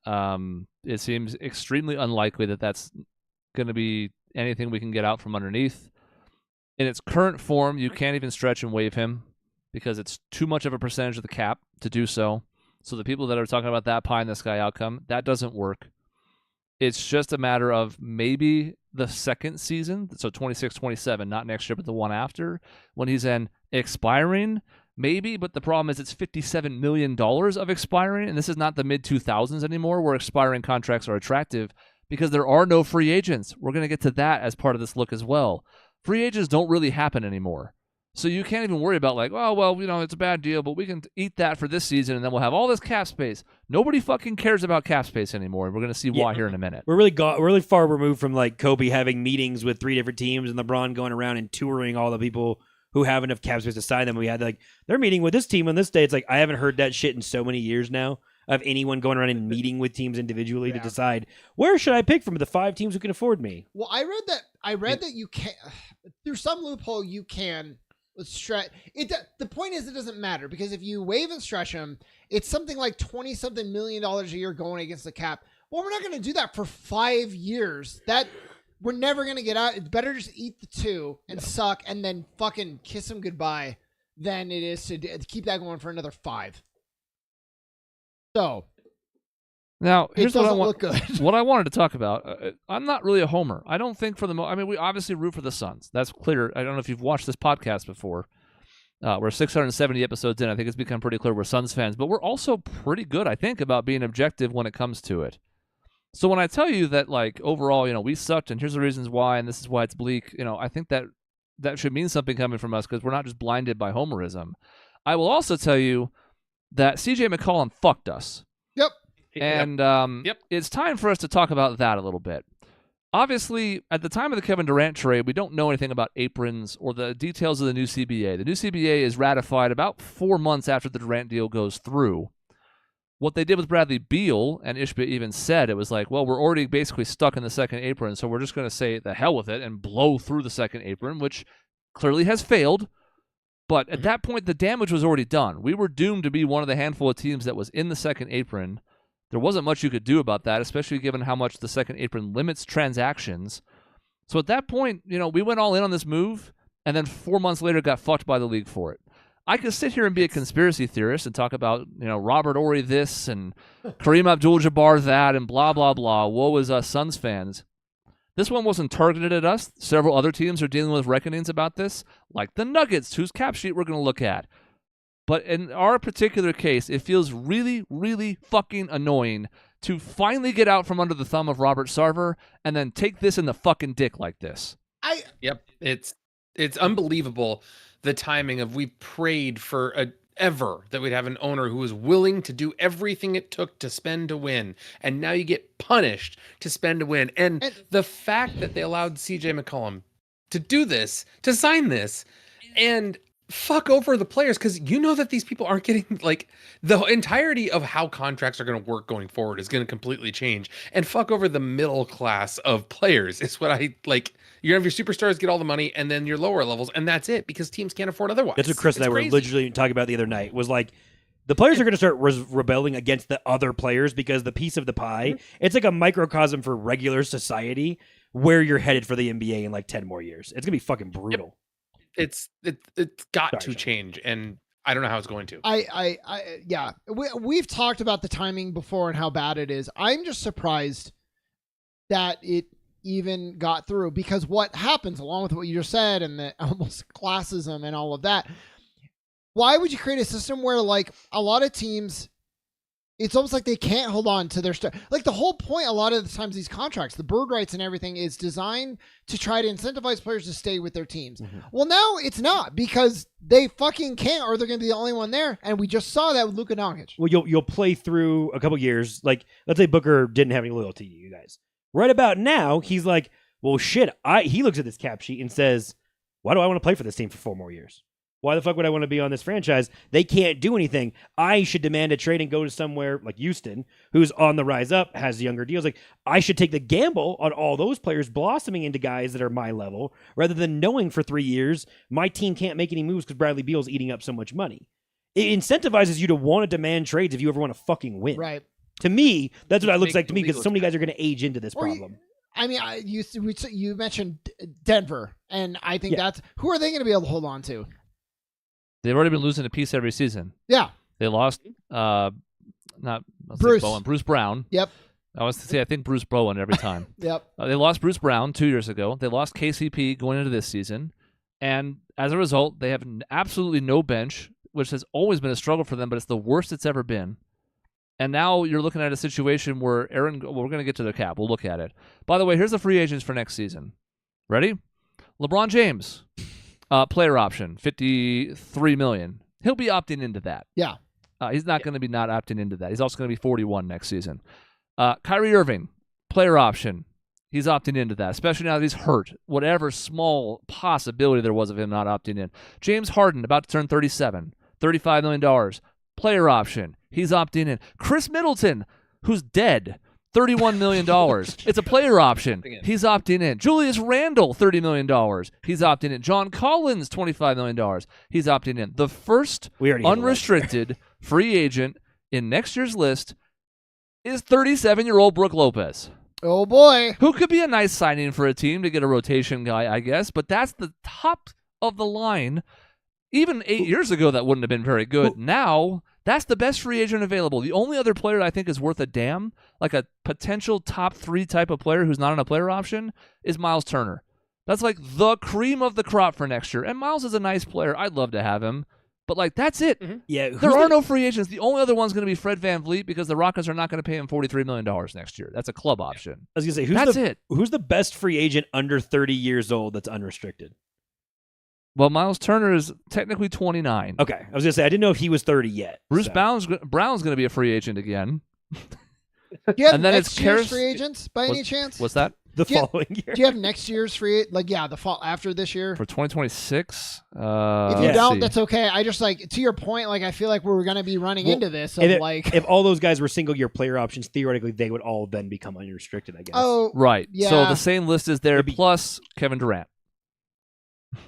It seems extremely unlikely that that's going to be anything we can get out from underneath. In its current form, you can't even stretch and waive him because it's too much of a percentage of the cap to do so. So the people that are talking about that pie in the sky outcome, that doesn't work. It's just a matter of maybe the second season, so 26-27, not next year, but the one after, when he's in expiring, maybe, but the problem is it's $57 million of expiring, and this is not the mid-2000s anymore where expiring contracts are attractive because there are no free agents. We're going to get to that as part of this look as well. Free agents don't really happen anymore. So you can't even worry about like, oh, well, you know, it's a bad deal, but we can eat that for this season, and then we'll have all this cap space. Nobody fucking cares about cap space anymore, and we're going to see why here in a minute. We're really far removed from like Kobe having meetings with 3 different teams and LeBron going around and touring all the people who have enough cap space to sign them. We had like, they're meeting with this team on this day. It's like, I haven't heard that shit in so many years now of anyone going around and meeting with teams individually to decide where should I pick from the 5 teams who can afford me. Well, I read that you can, through some loophole, you can stretch it. The point is, it doesn't matter because if you waive and stretch them, it's something like $20-something million a year going against the cap. Well, we're not going to do that for 5 years. That we're never going to get out. It's better just eat the 2 and suck and then fucking kiss them goodbye than it is to keep that going for another 5. So now, it here's what I doesn't want. look good. What I wanted to talk about. I'm not really a homer. I don't think for the I mean, we obviously root for the Suns. That's clear. I don't know if you've watched this podcast before. We're 670 episodes in. I think it's become pretty clear we're Suns fans, but we're also pretty good, I think, about being objective when it comes to it. So when I tell you that, like, overall, you know, we sucked, and here's the reasons why, and this is why it's bleak, you know, I think that should mean something coming from us because we're not just blinded by homerism. I will also tell you that CJ McCollum fucked us. Yep. And it's time for us to talk about that a little bit. Obviously, at the time of the Kevin Durant trade, we don't know anything about aprons or the details of the new CBA. The new CBA is ratified about 4 months after the Durant deal goes through. What they did with Bradley Beal, and Ishbia even said, it was like, well, we're already basically stuck in the second apron, so we're just going to say the hell with it and blow through the second apron, which clearly has failed. But at that point, the damage was already done. We were doomed to be one of the handful of teams that was in the second apron. There wasn't much you could do about that, especially given how much the second apron limits transactions. So at that point, you know, we went all in on this move, and then 4 months later got fucked by the league for it. I could sit here and be a conspiracy theorist and talk about, you know, Robert Horry this and Kareem Abdul-Jabbar that and blah, blah, blah. Woe is us Suns fans. This one wasn't targeted at us. Several other teams are dealing with reckonings about this, like the Nuggets, whose cap sheet we're going to look at. But in our particular case, it feels really, really fucking annoying to finally get out from under the thumb of Robert Sarver and then take this in the fucking dick like this. Yep. It's unbelievable the timing of we prayed for ever that we'd have an owner who was willing to do everything it took to spend to win, and now you get punished to spend to win. And the fact that they allowed CJ McCollum to do this, to sign this, and fuck over the players, because you know that these people aren't getting, like, the entirety of how contracts are going to work going forward is going to completely change, and fuck over the middle class of players is what I like. You're gonna have your superstars get all the money, and then your lower levels, and that's it, because teams can't afford otherwise. That's what Chris and I were literally talking about the other night, was like, the players are going to start rebelling against the other players, because the piece of the pie, it's like a microcosm for regular society where you're headed for the NBA in like 10 more years. It's going to be fucking brutal. Yep. It's got to change, and I don't know how it's going to. Yeah, we've talked about the timing before and how bad it is. I'm just surprised that it even got through, because what happens, along with what you just said and the almost classism and all of that, why would you create a system where, like, a lot of teams, it's almost like they can't hold on to their stuff. Like, the whole point a lot of the times, these contracts, the bird rights and everything, is designed to try to incentivize players to stay with their teams. Well, now it's not, because they fucking can't, or they're going to be the only one there. And we just saw that with Luka Doncic. Well, you'll play through a couple years. Like, let's say Booker didn't have any loyalty to you guys. Right about now, he's like, well, shit. He looks at this cap sheet and says, why do I want to play for this team for 4 more years? Why the fuck would I want to be on this franchise? They can't do anything. I should demand a trade and go to somewhere like Houston, who's on the rise up, has younger deals. Like, I should take the gamble on all those players blossoming into guys that are my level, rather than knowing for 3 years my team can't make any moves because Bradley Beal's eating up so much money. It incentivizes you to want to demand trades if you ever want to fucking win. Right. To me, that's what it looks like to me, because so many guys are going to age into this problem. You mentioned Denver, and I think that's, who are they going to be able to hold on to? They've already been losing a piece every season. Yeah. They lost Bruce Brown. Yep. I think Bruce Bowen every time. Yep. They lost Bruce Brown 2 years ago. They lost KCP going into this season. And as a result, they have absolutely no bench, which has always been a struggle for them, but it's the worst it's ever been. And now you're looking at a situation where we're going to get to the cap. We'll look at it. By the way, here's the free agents for next season. Ready? LeBron James. Player option, $53 million. He'll be opting into that. Yeah. He's not going to be not opting into that. He's also going to be 41 next season. Kyrie Irving, player option. He's opting into that, especially now that he's hurt. Whatever small possibility there was of him not opting in. James Harden, about to turn 37, $35 million. Player option. He's opting in. Chris Middleton, who's dead, $31 million. It's a player option. He's opting in. Julius Randle, $30 million. He's opting in. John Collins, $25 million. He's opting in. The first unrestricted free agent in next year's list is 37-year-old Brook Lopez. Oh, boy. Who could be a nice signing for a team to get a rotation guy, I guess. But that's the top of the line. Even 8 years ago, that wouldn't have been very good. Now, that's the best free agent available. The only other player I think is worth a damn, like a potential top 3 type of player who's not on a player option, is Miles Turner. That's like the cream of the crop for next year. And Miles is a nice player. I'd love to have him. But, like, that's it. Mm-hmm. Yeah, there are no free agents. The only other one's going to be Fred VanVleet, because the Rockets are not going to pay him $43 million next year. That's a club option. I was going to say, who's the best free agent under 30 years old that's unrestricted? Well, Miles Turner is technically 29. Okay. I was going to say, I didn't know if he was 30 yet. Bruce Brown's going to be a free agent again. Do you have next year's free agents by any chance? What's that? The following year. Do you have next year's free, the fall after this year? For 2026? If you don't, that's okay. I just, to your point, I feel like we're going to be running into this. If all those guys were single-year player options, theoretically, they would all then become unrestricted, I guess. Oh, right. Yeah. So the same list is there, plus Kevin Durant.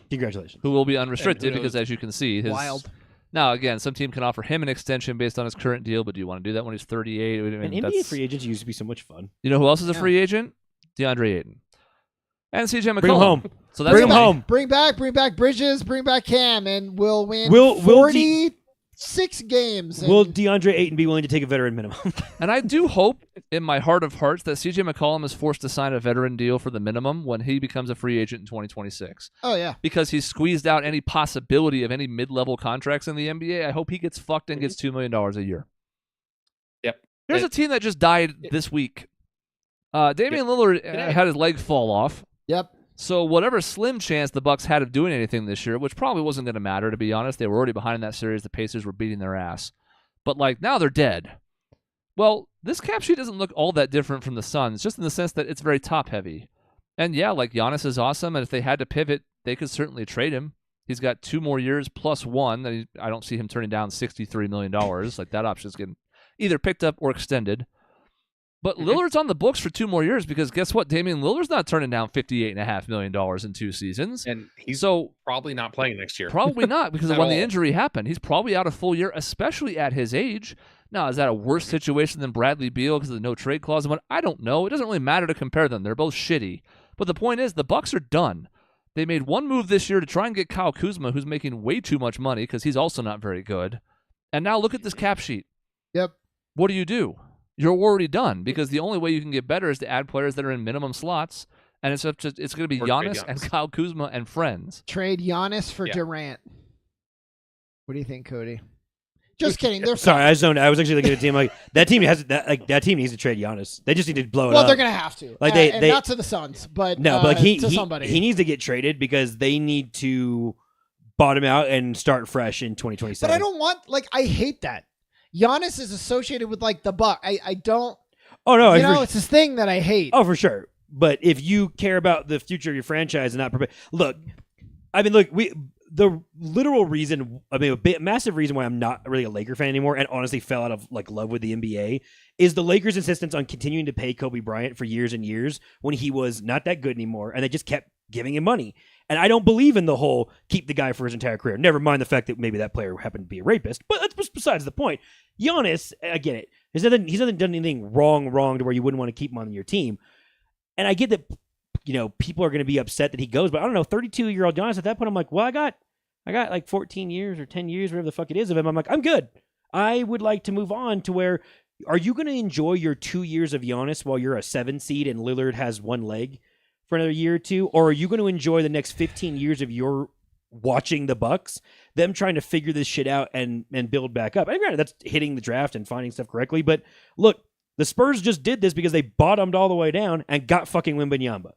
Congratulations. Who will be unrestricted because, as you can see, wild. Now, again, some team can offer him an extension based on his current deal, but do you want to do that when he's 38? And NBA free agents used to be so much fun. You know who else is a free agent? DeAndre Ayton. And CJ McCollum. Bring him home. So that's bring him home. Bring back Bridges, bring back Cam, and we'll win 46 games. Will DeAndre Ayton be willing to take a veteran minimum? And I do hope, in my heart of hearts, that CJ McCollum is forced to sign a veteran deal for the minimum when he becomes a free agent in 2026. Oh, yeah. Because he's squeezed out any possibility of any mid-level contracts in the NBA. I hope he gets fucked and gets $2 million a year. Yep. Here's a team that just died this week. Damian Lillard had his leg fall off. Yep. So whatever slim chance the Bucks had of doing anything this year, which probably wasn't going to matter, to be honest. They were already behind in that series. The Pacers were beating their ass. But, like, now they're dead. Well, this cap sheet doesn't look all that different from the Suns, just in the sense that it's very top-heavy. And, yeah, like, Giannis is awesome, and if they had to pivot, they could certainly trade him. He's got 2 more years plus 1. I don't see him turning down $63 million. Like, that option's getting either picked up or extended. But Lillard's on the books for 2 more years because guess what? Damian Lillard's not turning down $58.5 million in 2 seasons. And he's so probably not playing next year. Probably not because of At when the all. injury happened. He's probably out a full year, especially at his age. Now, is that a worse situation than Bradley Beal because of the no trade clause? I don't know. It doesn't really matter to compare them. They're both shitty. But the point is, the Bucks are done. They made one move this year to try and get Kyle Kuzma, who's making way too much money because he's also not very good. And now look at this cap sheet. Yep. What do? You're already done because the only way you can get better is to add players that are in minimum slots, and it's going to be Or trade Giannis and Kyle Kuzma and friends. Trade Giannis for Yeah. Durant. What do you think, Cody? Just kidding. They're Sorry, I was actually looking at a team like that team that team needs to trade Giannis. They just need to blow it well, up. they're gonna have to. Like and they not to the Suns, but no, but like to somebody. he needs to get traded because they need to bottom out and start fresh in 2027. But I don't want I hate that. Giannis is associated with like the Buck. I don't. Oh no, It's this thing that I hate. Oh, for sure. But if you care about the future of your franchise and not prepare, the literal reason, massive reason why I'm not really a Laker fan anymore and honestly fell out of love with the NBA is the Lakers' insistence on continuing to pay Kobe Bryant for years and years when he was not that good anymore, and they just kept giving him money. And I don't believe in the whole keep the guy for his entire career. Never mind the fact that maybe that player happened to be a rapist, but that's besides the point. Giannis, I get it. He's not done anything wrong to where you wouldn't want to keep him on your team. And I get that, people are going to be upset that he goes, but I don't know, 32-year-old Giannis at that point, I'm like, well, I got like 14 years or 10 years, whatever the fuck it is of him. I'm like, I'm good. I would like to move on to where, are you going to enjoy your 2 years of Giannis while you're a 7 seed and Lillard has 1 leg for another year or 2? Or are you going to enjoy the next 15 years of your watching the Bucks, them trying to figure this shit out and build back up? And granted, that's hitting the draft and finding stuff correctly, but look, the Spurs just did this because they bottomed all the way down and got fucking Wembanyama.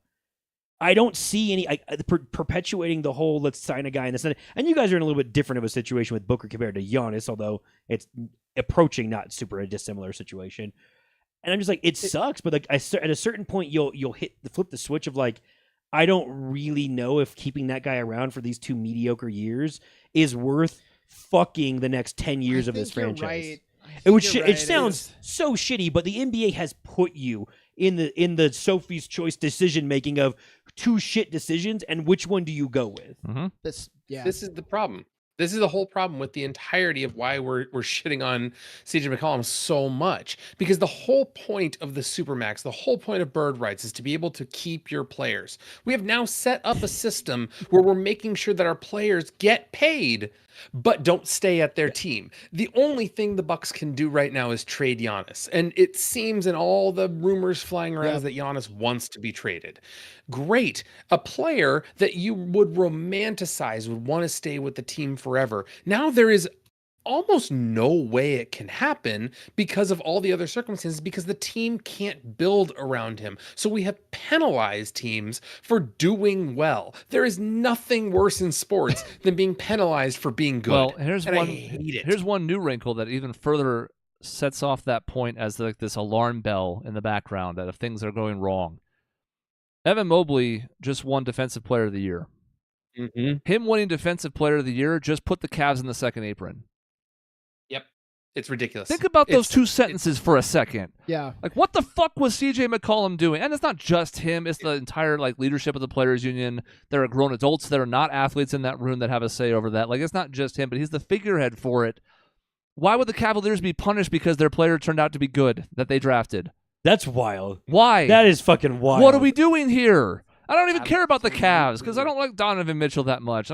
I don't see any perpetuating the whole let's sign a guy in this. And you guys are in a little bit different of a situation with Booker compared to Giannis, although it's approaching not super a dissimilar situation. And I'm just like, it sucks, but at a certain point, you'll flip the switch of I don't really know if keeping that guy around for these 2 mediocre years is worth fucking the next 10 years of this franchise. Right. It sounds so shitty, but the NBA has put you in the Sophie's Choice decision making of 2 shit decisions, and which one do you go with? Mm-hmm. This is the problem. This is the whole problem with the entirety of why we're shitting on CJ McCollum so much. Because the whole point of the Supermax, the whole point of bird rights is to be able to keep your players. We have now set up a system where we're making sure that our players get paid, but don't stay at their team. The only thing the Bucks can do right now is trade Giannis. And it seems in all the rumors flying around is that Giannis wants to be traded. Great. A player that you would romanticize, would want to stay with the team forever. Now there is almost no way it can happen because of all the other circumstances, because the team can't build around him. So we have penalized teams for doing well. There is nothing worse in sports than being penalized for being good. Well, here's I hate it. Here's one new wrinkle that even further sets off that point as this alarm bell in the background that if things are going wrong. Evan Mobley just won Defensive Player of the Year. Mm-hmm. Him winning Defensive Player of the Year just put the Cavs in the second apron. It's ridiculous. Think about those 2 sentences for a second. Yeah. What the fuck was CJ McCollum doing? And it's not just him. It's the entire leadership of the players union. There are grown adults that are not athletes in that room that have a say over that. It's not just him, but he's the figurehead for it. Why would the Cavaliers be punished because their player turned out to be good that they drafted? That's wild. Why? That is fucking wild. What are we doing here? I don't even care about the Cavs because I don't like Donovan Mitchell that much.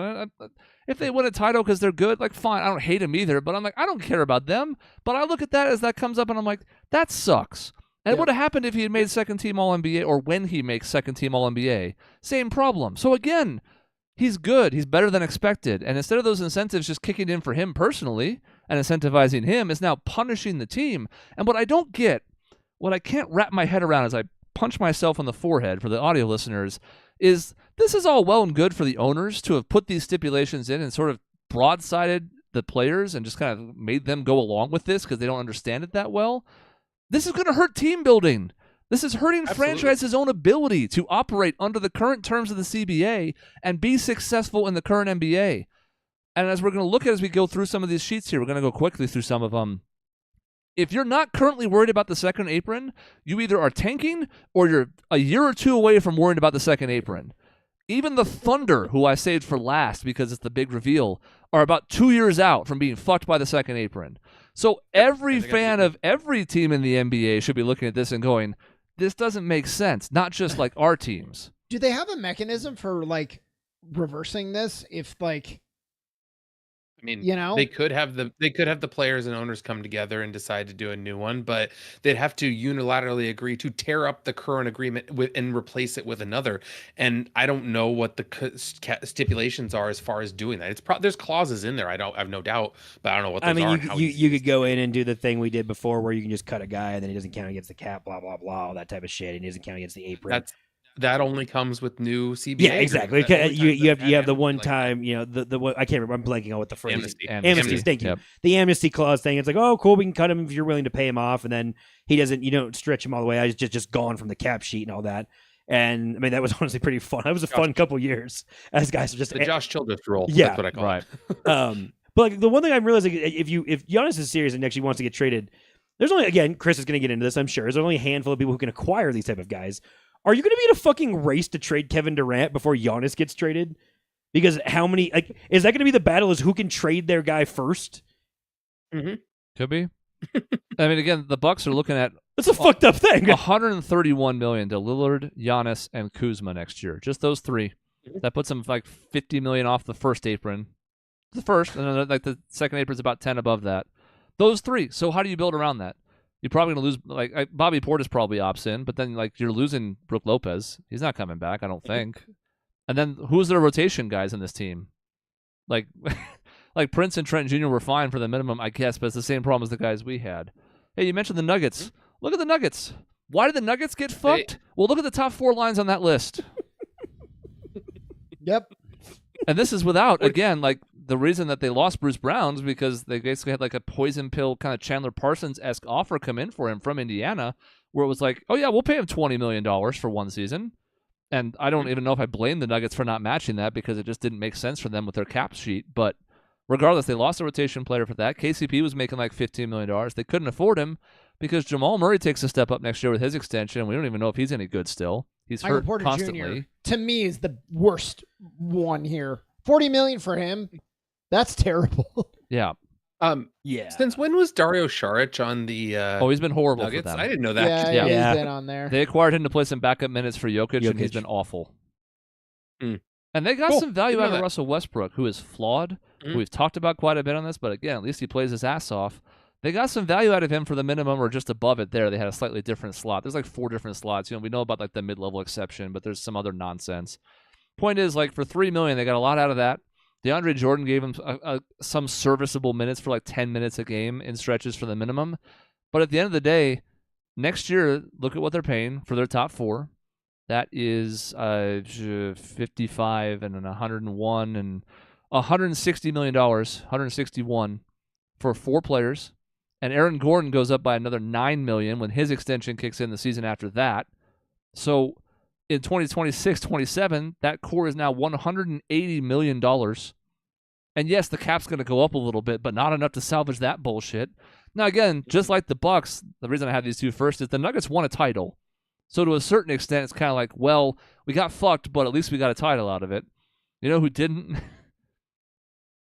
If they win a title because they're good, fine. I don't hate them either, but I'm I don't care about them. But I look at that as that comes up and I'm like, that sucks. And what would have happened if he had made second team All-NBA or when he makes second team All-NBA? Same problem. So again, he's good. He's better than expected. And instead of those incentives just kicking in for him personally and incentivizing him, is now punishing the team. And what I don't get, what I can't wrap my head around as I punch myself on the forehead for the audio listeners, is this is all well and good for the owners to have put these stipulations in and sort of broadsided the players and just kind of made them go along with this because they don't understand it that well. This is going to hurt team building. This is hurting franchises' own ability to operate under the current terms of the CBA and be successful in the current NBA. And as we're going to look at as we go through some of these sheets here, we're going to go quickly through some of them. If you're not currently worried about the second apron, you either are tanking or you're a year or two away from worrying about the second apron. Even the Thunder, who I saved for last because it's the big reveal, are about 2 years out from being fucked by the second apron. So every fan of every team in the NBA should be looking at this and going, this doesn't make sense, not just like our teams. Do they have a mechanism for like reversing this if like I mean, you know, they could have the players and owners come together and decide to do a new one, but they'd have to unilaterally agree to tear up the current agreement and replace it with another. And I don't know what the stipulations are as far as doing that. There's clauses in there. I have no doubt, but I don't know what those are. I mean, you could go in and do the thing we did before, where you can just cut a guy and then he doesn't count against the cap, blah blah blah, all that type of shit, and he doesn't count against the apron. That only comes with new CBA. Yeah, exactly. You have the one time, you know, the I can't remember. I'm blanking on what the phrase amnesty. Thank you. Yep. The amnesty clause thing. It's like, oh, cool, we can cut him if you're willing to pay him off, and then he doesn't. You don't stretch him all the way. I just gone from the cap sheet and all that. And I mean, that was honestly pretty fun. That was a fun couple years as guys are just the Josh Childress rule. Yeah, that's what I call it. But like, the one thing I'm realizing, if Giannis is serious and actually wants to get traded, there's only, again, Chris is going to get into this, I'm sure. There's only a handful of people who can acquire these type of guys. Are you going to be in a fucking race to trade Kevin Durant before Giannis gets traded? Because how many, like, is that going to be the battle, is who can trade their guy first? Mm-hmm. Could be. I mean, again, the Bucks are looking at that's a fucked up thing. $131 million to Lillard, Giannis, and Kuzma next year. Just those three. That puts them like $50 million off the first apron. The first, and then like the second apron's about 10 above that. Those three. So how do you build around that? You're probably going to lose, like, Bobby Portis probably opts in, but then, like, you're losing Brook Lopez. He's not coming back, I don't think. And then who's their rotation guys in this team? Like, like Prince and Trent Jr. were fine for the minimum, I guess, but it's the same problem as the guys we had. Hey, you mentioned the Nuggets. Look at the Nuggets. Why did the Nuggets get fucked? Well, look at the top 4 lines on that list. Yep. And this is without, again, like, the reason that they lost Bruce Brown is because they basically had like a poison pill kind of Chandler Parsons-esque offer come in for him from Indiana, where it was like, oh yeah, we'll pay him $20 million for one season. And I don't even know if I blame the Nuggets for not matching that, because it just didn't make sense for them with their cap sheet. But regardless, they lost a rotation player for that. KCP was making like $15 million. They couldn't afford him because Jamal Murray takes a step up next year with his extension, and we don't even know if he's any good still. He's hurt constantly. Jr., to me, is the worst one here. $40 million for him. That's terrible. Yeah. Yeah. Since when was Dario Saric on the he's been horrible Nuggets? for them. I didn't know that. Yeah, he's been on there. They acquired him to play some backup minutes for Jokic. And he's been awful. Mm. And they got some value out of Russell Westbrook, who is flawed, who we've talked about quite a bit on this, but again, at least he plays his ass off. They got some value out of him for the minimum or just above it there. They had a slightly different slot. There's like 4 different slots. You know, we know about like the mid-level exception, but there's some other nonsense. Point is, like, for $3 million, they got a lot out of that. DeAndre Jordan gave him some serviceable minutes for like 10 minutes a game in stretches for the minimum. But at the end of the day, next year, look at what they're paying for their top 4. That is 55 and then 101 and $160 million, 161 for 4 players. And Aaron Gordon goes up by another $9 million when his extension kicks in the season after that. So in 2026-27, that core is now $180 million. And yes, the cap's going to go up a little bit, but not enough to salvage that bullshit. Now, again, just like the Bucks, the reason I have these 2 first is the Nuggets won a title. So to a certain extent, it's kind of like, well, we got fucked, but at least we got a title out of it. You know who didn't?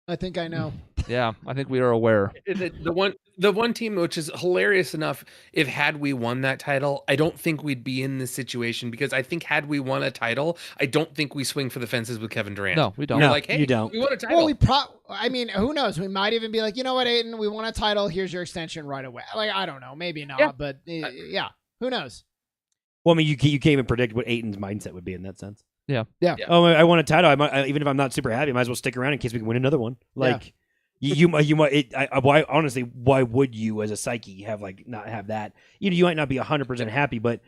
I think I know. Yeah, I think we are aware. The one team, which is hilarious enough, if had we won that title, I don't think we'd be in this situation, because I think had we won a title, I don't think we swing for the fences with Kevin Durant. No, we don't. We're No, like, hey, you don't. we won a title. Well, I mean, who knows? We might even be like, you know what, Aiden, we won a title. Here's your extension right away. Like, I don't know, maybe not, but yeah, who knows? Well, I mean, you can't even predict what Aiton's mindset would be in that sense. Yeah. Oh, I want a title. Even if I'm not super happy, I might as well stick around in case we can win another one. Like, you might. Why, honestly, why would you, as a psyche, have not have that? You might not be 100% happy, but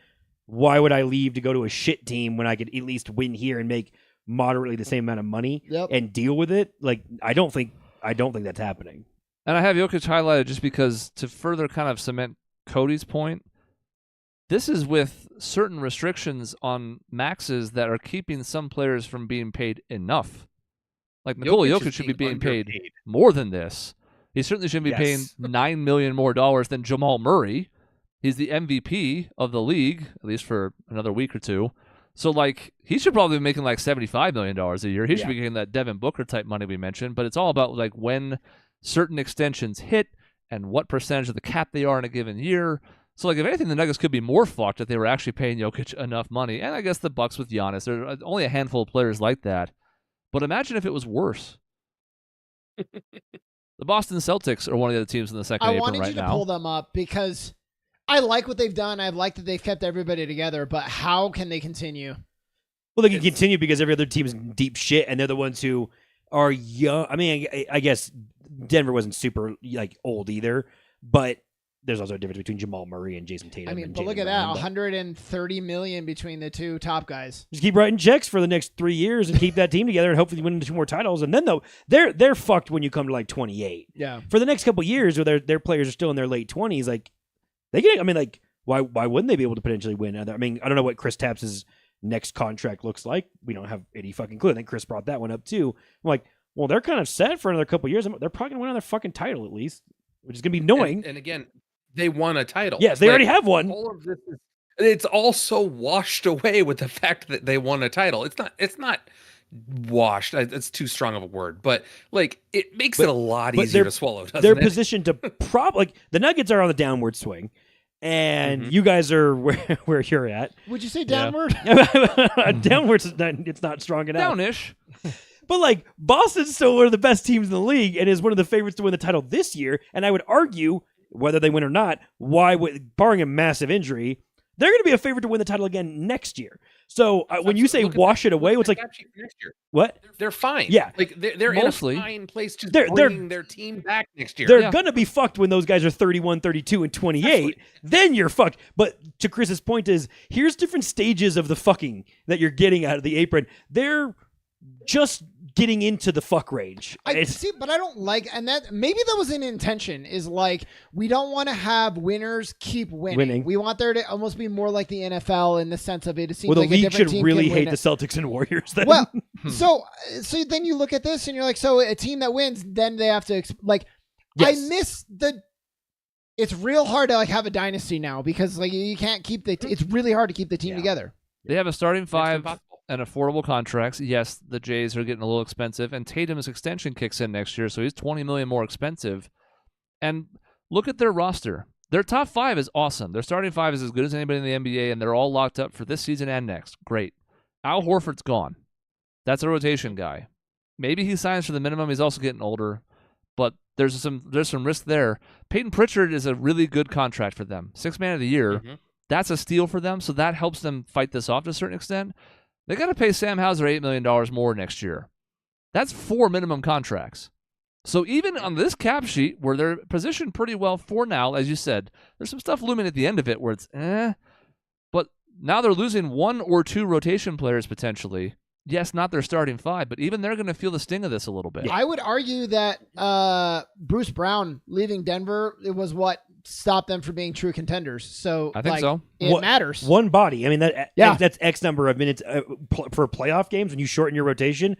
why would I leave to go to a shit team when I could at least win here and make moderately the same amount of money Yep. and deal with it. Like, I don't think that's happening. And I have Jokic highlighted just because to further kind of cement Cody's point, this is with certain restrictions on maxes that are keeping some players from being paid enough. Like Nikola Jokic should be being paid more than this. He certainly shouldn't be paying $9 million more than Jamal Murray. He's the MVP of the league, at least for another week or two. So, like, he should probably be making like $75 million a year. He should be getting that Devin Booker type money we mentioned. But it's all about like when certain extensions hit and what percentage of the cap they are in a given year. So, like, if anything, the Nuggets could be more fucked if they were actually paying Jokic enough money. And I guess the Bucks with Giannis. There are only a handful of players like that. But imagine if it was worse. The Boston Celtics are one of the other teams in the second apron right now. I wanted you to pull them up because I like what they've done. I like that they've kept everybody together. But how can they continue? Well, they can continue because every other team is in deep shit, and they're the ones who are young. I mean, I guess Denver wasn't super like old either, but there's also a difference between Jamal Murray and Jason Tatum. I mean, and but look at that, $130 million between the two top guys. Just keep writing checks for the next 3 years and keep that team together, and hopefully win 2 more titles. And then though, they're fucked when you come to like 28. Yeah. For the next couple of years, where their players are still in their late 20s, like they get. I mean, like why wouldn't they be able to potentially win? I mean, I don't know what Chris Tapps' next contract looks like. We don't have any fucking clue. I think Chris brought that one up too. I'm like, well, they're kind of set for another couple of years. They're probably gonna win another fucking title at least, which is gonna be annoying. And again, they won a title. Yes, they already have one. All of this it's also washed away with the fact that they won a title. It's not washed. It's too strong of a word, but like it makes it a lot easier to swallow. They're positioned to like the Nuggets are on the downward swing, and you guys are where you're at. Would you say downward? Downwards it's not strong enough. Downish. But like Boston's still one of the best teams in the league and is one of the favorites to win the title this year. And I would argue, whether they win or not, barring a massive injury, they're going to be a favorite to win the title again next year. So when you say wash it away, it's like next year. What? They're fine. Yeah, like they're mostly in a fine place to bring their team back next year. They're going to be fucked when those guys are 31, 32, and 28. Exactly. Then you're fucked. But to Chris's point is, here's different stages of the fucking that you're getting out of the apron. They're just getting into the fuck range. I see, but I don't like, and that maybe that was an intention. Is like we don't want to have winners keep winning. We want there to almost be more like the NFL in the sense of it seems like the a league different should team really can hate win the Celtics and Warriors. Then. Well, so then you look at this and you're like, so a team that wins, then they have to like. Yes. I miss the. It's real hard to like have a dynasty now because like you can't keep the. It's really hard to keep the team together. They have a starting five and affordable contracts. Yes, the Jays are getting a little expensive, and Tatum's extension kicks in next year, so he's $20 million more expensive. And look at their roster. Their top five is awesome. Their starting five is as good as anybody in the NBA, and they're all locked up for this season and next. Great. Al Horford's gone. That's a rotation guy. Maybe he signs for the minimum. He's also getting older, but there's some risk there. Peyton Pritchard is a really good contract for them. 6th man of the year. Mm-hmm. That's a steal for them, so that helps them fight this off to a certain extent. They got to pay Sam Hauser $8 million more next year. That's 4 minimum contracts. So even on this cap sheet, where they're positioned pretty well for now, as you said, there's some stuff looming at the end of it where it's but now they're losing 1 or 2 rotation players potentially. Yes, not their starting 5, but even they're going to feel the sting of this a little bit. I would argue that Bruce Brown leaving Denver, it was what stopped them from being true contenders. So I think so. It matters. One body. I mean, that's X number of minutes for playoff games. When you shorten your rotation,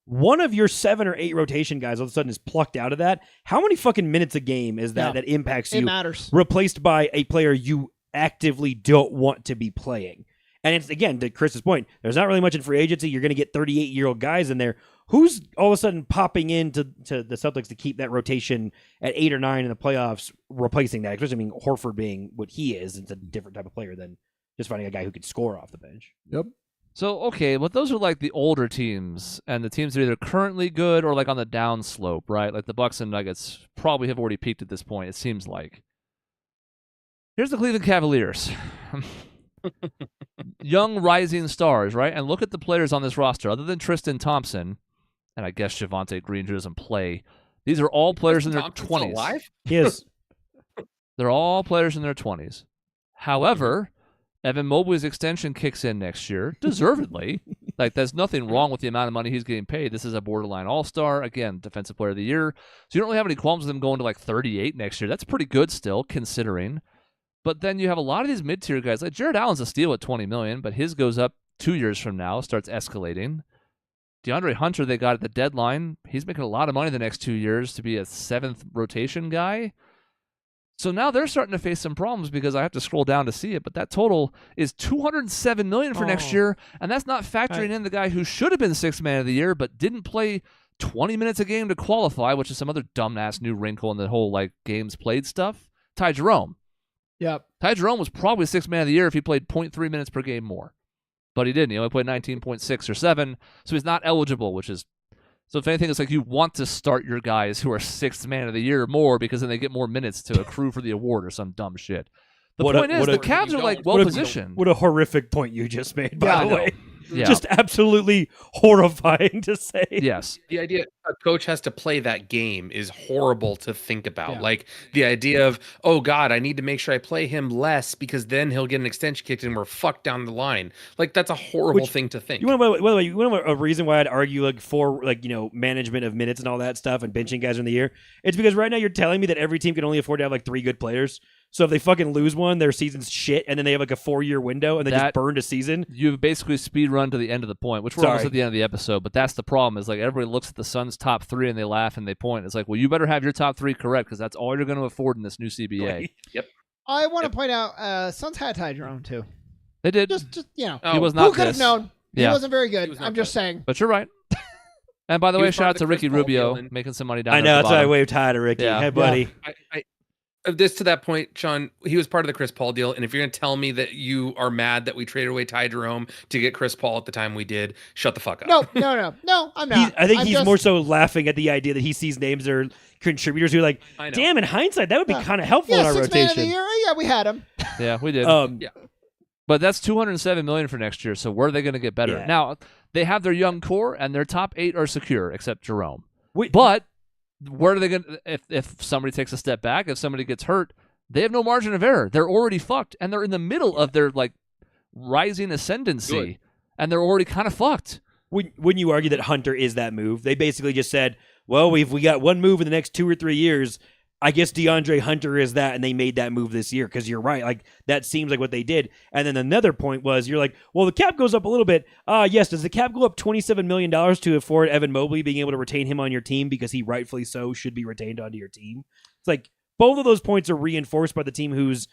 one of your 7 or 8 rotation guys all of a sudden is plucked out of that. How many fucking minutes a game is that that impacts you? It matters. Replaced by a player you actively don't want to be playing. And it's, again, to Chris's point, there's not really much in free agency. You're going to get 38-year-old guys in there. Who's all of a sudden popping into the Celtics to keep that rotation at 8 or 9 in the playoffs, replacing that? Especially, I mean, Horford being what he is, it's a different type of player than just finding a guy who could score off the bench. Yep. So, okay, but those are like the older teams, and the teams that are either currently good or like on the down slope, right? Like the Bucks and Nuggets probably have already peaked at this point, it seems like. Here's the Cleveland Cavaliers. Young rising stars, right? And look at the players on this roster. Other than Tristan Thompson, and I guess Javonte Green, who doesn't play, these are all players in their 20s. Alive? Yes. They're all players in their 20s. However, Evan Mobley's extension kicks in next year, deservedly. Like, there's nothing wrong with the amount of money he's getting paid. This is a borderline all-star. Again, defensive player of the year. So you don't really have any qualms with him going to like 38 next year. That's pretty good still, considering. But then you have a lot of these mid-tier guys. Like Jared Allen's a steal at $20 million, but his goes up 2 years from now, starts escalating. DeAndre Hunter, they got at the deadline. He's making a lot of money the next 2 years to be a 7th rotation guy. So now they're starting to face some problems because I have to scroll down to see it, but that total is $207 million for next year, and that's not factoring in the guy who should have been 6th man of the year but didn't play 20 minutes a game to qualify, which is some other dumbass new wrinkle in the whole like games played stuff. Ty Jerome. Yep. Ty Jerome was probably 6th man of the year if he played 0.3 minutes per game more, but he didn't. He only played 19.6 or 7, so he's not eligible, which is. So if anything, it's like you want to start your guys who are 6th man of the year more because then they get more minutes to accrue for the award or some dumb shit. The point is, the Cavs are like well-positioned. What a horrific point you just made, by the way. Yeah. Just absolutely horrifying to say. Yes. The idea a coach has to play that game is horrible to think about. Yeah. Like the idea of, oh God, I need to make sure I play him less because then he'll get an extension kicked and we're fucked down the line. Like that's a horrible thing to think. You want a reason why I'd argue like for like, you know, management of minutes and all that stuff and benching guys in the year? It's because right now you're telling me that every team can only afford to have like 3 good players. So if they fucking lose one, their season's shit, and then they have like a 4-year window, and they just burned a season. You've basically speed run to the end of the point, which we're almost at the end of the episode. But that's the problem: is like everybody looks at the Suns' top 3 and they laugh and they point. It's like, well, you better have your top 3 correct because that's all you're going to afford in this new CBA. Right. Yep. I want to point out, Suns had Ty Jerome too. They did. Just you know, he was not. Who could have known? Yeah. He wasn't very good. I'm just saying. But you're right. And by the way, was shout part out of to the Ricky Chris Paul Rubio deal, and- making some money down I there. know, at the that's why I bottom. waved hi to Ricky. Yeah. Hey, buddy. This to that point, Sean, he was part of the Chris Paul deal. And if you're going to tell me that you are mad that we traded away Ty Jerome to get Chris Paul at the time we did, shut the fuck up. No, I'm not. I think I'm he's just- more so laughing at the idea that he sees names that are contributors who are like, I know. damn, in hindsight, that would be Yeah. kind of helpful in our 6th man of the rotation. year. Yeah, we had him. Yeah, we did. Yeah. But that's $207 million for next year. So where are they going to get better? Yeah. Now they have their young core, and their top 8 are secure, except Jerome. Wait, But where are they going to? If somebody takes a step back, if somebody gets hurt, they have no margin of error. They're already fucked, and they're in the middle of their like rising ascendancy, Good. and they're already kind of fucked. Wouldn't you argue that Hunter is that move? They basically just said, well, we got one move in the next 2 or 3 years. I guess DeAndre Hunter is that, and they made that move this year because you're right. Like that seems like what they did. And then another point was you're like, well, the cap goes up a little bit. Yes, does the cap go up $27 million to afford Evan Mobley being able to retain him on your team because he rightfully so should be retained onto your team? It's like both of those points are reinforced by the team who's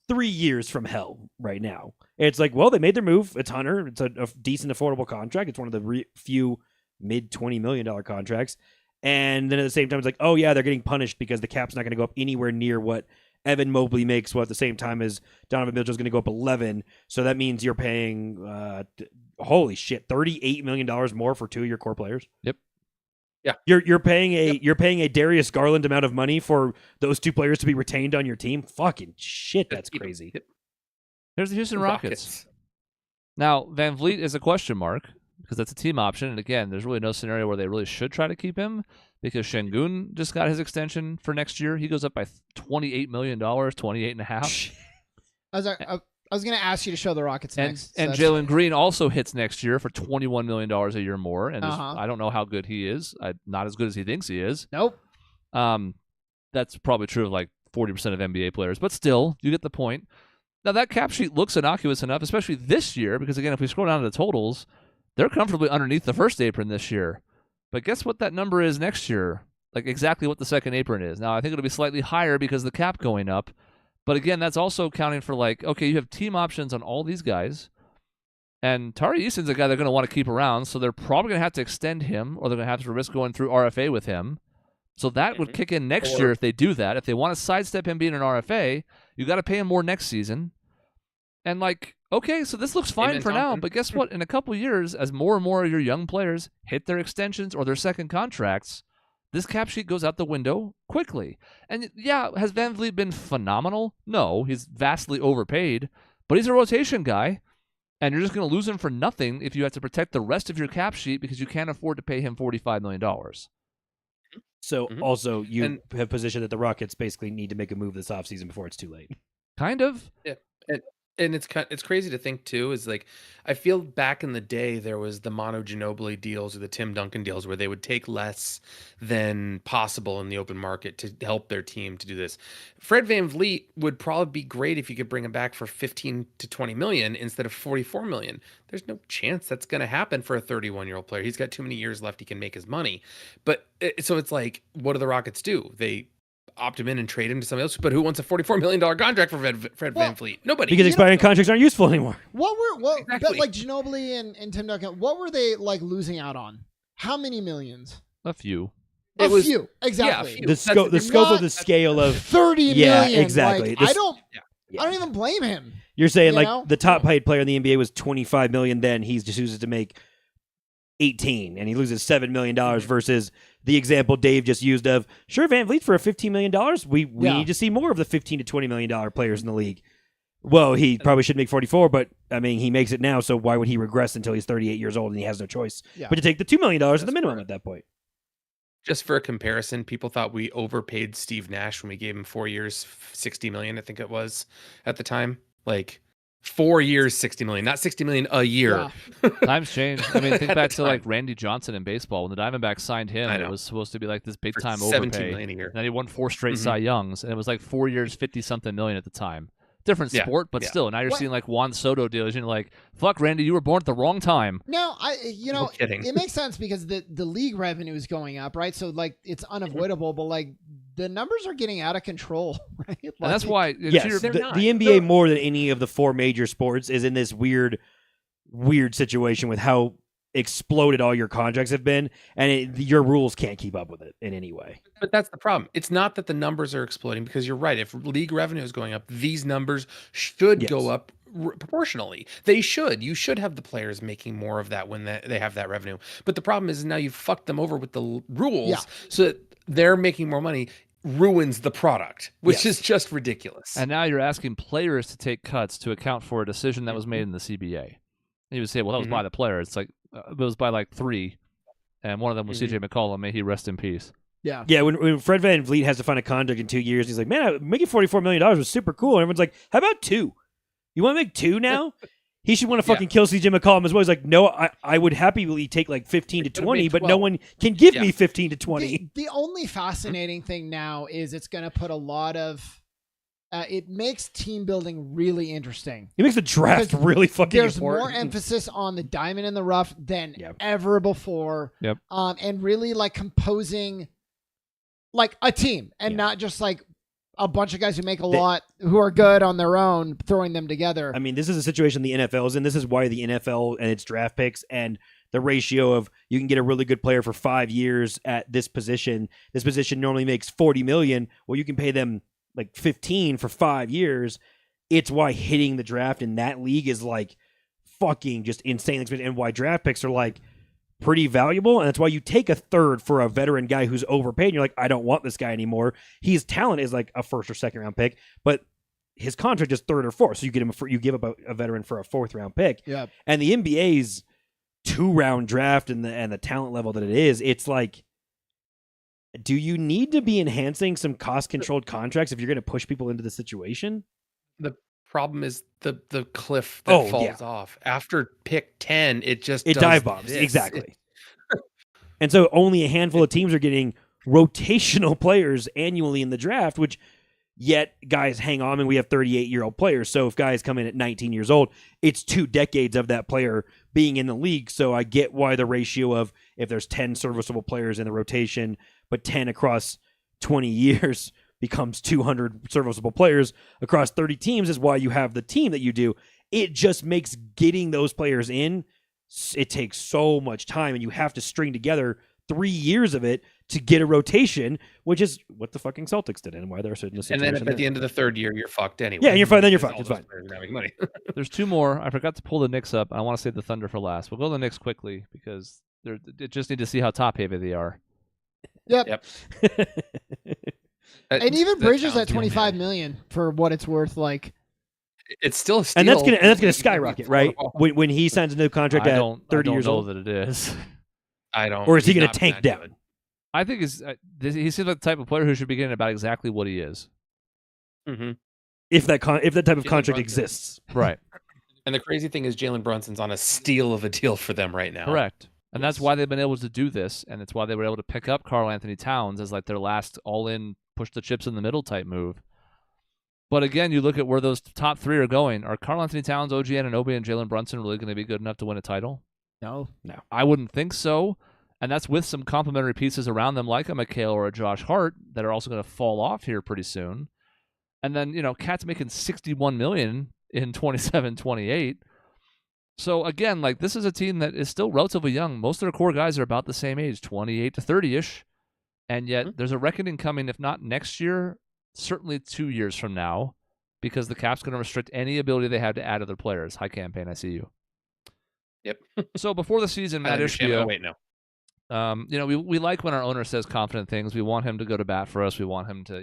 3 years from hell right now. It's like, well, they made their move. It's Hunter. It's a decent, affordable contract. It's one of the few mid-$20 million contracts. And then at the same time, it's like, oh, yeah, they're getting punished because the cap's not going to go up anywhere near what Evan Mobley makes, well, at the same time as Donovan Mitchell's going to go up 11. So that means you're paying, holy shit, $38 million more for 2 of your core players. Yep. Yeah. You're paying a Darius Garland amount of money for those 2 players to be retained on your team. Fucking shit, that's crazy. Yep. Here's the Houston Rockets. Now, Van Vliet is a question mark because that's a team option. And again, there's really no scenario where they really should try to keep him because Şengün just got his extension for next year. He goes up by $28 million, 28.5. I was going to ask you to show the Rockets next. And Jalen Green also hits next year for $21 million a year more. And I don't know how good he is. Not as good as he thinks he is. Nope. That's probably true of like 40% of NBA players. But still, you get the point. Now, that cap sheet looks innocuous enough, especially this year, because, again, if we scroll down to the totals, they're comfortably underneath the first apron this year. But guess what that number is next year? Like exactly what the second apron is. Now, I think it'll be slightly higher because of the cap going up. But again, that's also accounting for like, okay, you have team options on all these guys. And Tari Eason's a guy they're going to want to keep around, so they're probably going to have to extend him, or they're going to have to risk going through RFA with him. So that would kick in next year if they do that. If they want to sidestep him being an RFA, you got to pay him more next season. And like, okay, so this looks fine for now, but guess what? In a couple years, as more and more of your young players hit their extensions or their second contracts, this cap sheet goes out the window quickly. And yeah, has Van Vliet been phenomenal? No, he's vastly overpaid, but he's a rotation guy, and you're just going to lose him for nothing if you have to protect the rest of your cap sheet because you can't afford to pay him $45 million. So also you have positioned that the Rockets basically need to make a move this offseason before it's too late. Kind of. Yeah. And it's crazy to think too, is like I feel back in the day there was the Mono Ginobili deals or the Tim Duncan deals where they would take less than possible in the open market to help their team to do this. Fred VanVleet would probably be great if you could bring him back for 15 to 20 million instead of 44 million. There's no chance that's going to happen for a 31-year-old player. He's got too many years left. He can make his money. But so it's like, what do the Rockets do? They opt him in and trade him to somebody else. But who wants a $44 million contract for Fred VanVleet? Nobody. Because expiring contracts aren't useful anymore. But Exactly. like Ginobili and Tim Duncan, what were they like losing out on? How many millions? A few. It was- few, exactly. Yeah, a few. The scope not- of the scale of 30 Yeah, million. exactly. Like, This- I don't Yeah. even blame him. You're saying You like know? the top paid player in the NBA was 25 million, then he just chooses to make 18 and he loses $7 million versus the example Dave just used of sure Van Vliet for a $15 million. We need to see more of the $15 to $20 million players in the league. Well, he probably should make 44, but I mean he makes it now, so why would he regress until he's 38 years old and he has no choice but to take the $2 million as the minimum at that point? Just for a comparison, people thought we overpaid Steve Nash when we gave him 4 years, 60 million, I think it was at the time. Like 4 years, 60 million, not 60 million a year. Yeah. Times change. I mean, think At back the to like time. Randy Johnson in baseball. When the Diamondbacks signed him, I it know. was supposed to be like this big For time 17 overpay. million a year. And then he won 4 straight Mhm. Cy Youngs, and it was like 4 years, 50-something million at the time. Different Yeah, sport, but yeah. still. Now you're What- seeing like Juan Soto deals, and you're like, fuck, Randy, you were born at the wrong time. No, No kidding. it makes sense because the league revenue is going up, right? So like it's unavoidable, but like the numbers are getting out of control, right? And that's why. Yes, they're the not. NBA more than any of the 4 major sports is in this weird situation with how exploded all your contracts have been, and your rules can't keep up with it in any way. But that's the problem. It's not that the numbers are exploding because you're right. If league revenue is going up, these numbers should Yes. go up proportionally. They should. You should have the players making more of that when they have that revenue. But the problem is now you've fucked them over with the rules, Yeah. so that they're making more money ruins the product, which Yes. is just ridiculous. And now you're asking players to take cuts to account for a decision that was made in the CBA. And you would say, well, that was by the player. It's like, it was by like 3. And one of them was CJ McCollum. May he rest in peace. Yeah. Yeah, when Fred Van Vliet has to find a contract in 2 years, he's like, man, making $44 million was super cool. And everyone's like, how about 2? You want to make 2 now? He should want to fucking kill CJ McCollum as well. He's like, no, I would happily take like 15 to 20, but no 12. one can give me 15 to 20. The only fascinating thing now is it's going to put a lot of it makes team building really interesting. It makes the draft Because really fucking There's important. more emphasis on the diamond in the rough than Yep. ever before. Yep. And really like composing like a team and not just like a bunch of guys who make a lot who are good on their own, throwing them together. I mean, this is a situation the NFL is in. This is why the NFL and its draft picks and the ratio of you can get a really good player for 5 years at this position. This position normally makes $40 million. Well, you can pay them like 15 for 5 years. It's why hitting the draft in that league is like fucking just insane expensive, and why draft picks are like pretty valuable. And that's why you take a third for a veteran guy who's overpaid. And you're like, I don't want this guy anymore. His talent is like a 1st or 2nd round pick, but his contract is 3rd or 4th. So you give up a veteran for a 4th round pick. Yeah. And the NBA's 2-round draft and the talent level that it is, it's like, do you need to be enhancing some cost controlled contracts if you're going to push people into the situation? The problem is the cliff that falls yeah. off after pick 10. It just It does dive bombs. this. Exactly. And so only a handful of teams are getting rotational players annually in the draft, which yet guys hang on, and we have 38-year-old players. So if guys come in at 19 years old, it's 2 decades of that player being in the league. So I get why the ratio of if there's 10 serviceable players in the rotation, but 10 across 20 years becomes 200 serviceable players across 30 teams is why you have the team that you do. It just makes getting those players in, it takes so much time, and you have to string together 3 years of it to get a rotation, which is what the fucking Celtics did and why they're sitting in this And situation. then at the end of the 3rd year, you're fucked anyway. Yeah, and you're fine. Then you're Because fine. It's all those fine. players are having money. There's 2 more. I forgot to pull the Knicks up. I want to save the Thunder for last. We'll go to the Knicks quickly because they just need to see how top heavy they are. Yep. And even That Bridges sounds at 25 million for what it's worth. Like, It's still a steal. and that's gonna skyrocket, right? When he signs a new contract I at don't 30 know years old, that it is. I don't. or is he he's gonna not tank that down? good. I think he seems like the type of player who should be getting about exactly what he is. Mhm. if that type of Jalen contract Brunson. exists. Right. And the crazy thing is Jalen Brunson's on a steal of a deal for them right now. Correct. And that's why they've been able to do this, and it's why they were able to pick up Karl Anthony Towns as like their last all-in, push the chips in the middle type move. But again, you look at where those top three are going. Are Karl Anthony Towns, OG Anunoby, and Jalen Brunson really going to be good enough to win a title? No. I wouldn't think so. And that's with some complementary pieces around them like a McHale or a Josh Hart that are also going to fall off here pretty soon. And then, Cat's making $61 million in 27-28. So again, like this is a team that is still relatively young. Most of their core guys are about the same age, 28 to 30-ish. And yet there's a reckoning coming, if not next year, certainly 2 years from now, because the cap's going to restrict any ability they have to add other players. High campaign, I see you. Yep. So before the season, Matt Ishbia, we like when our owner says confident things. We want him to go to bat for us. We want him to,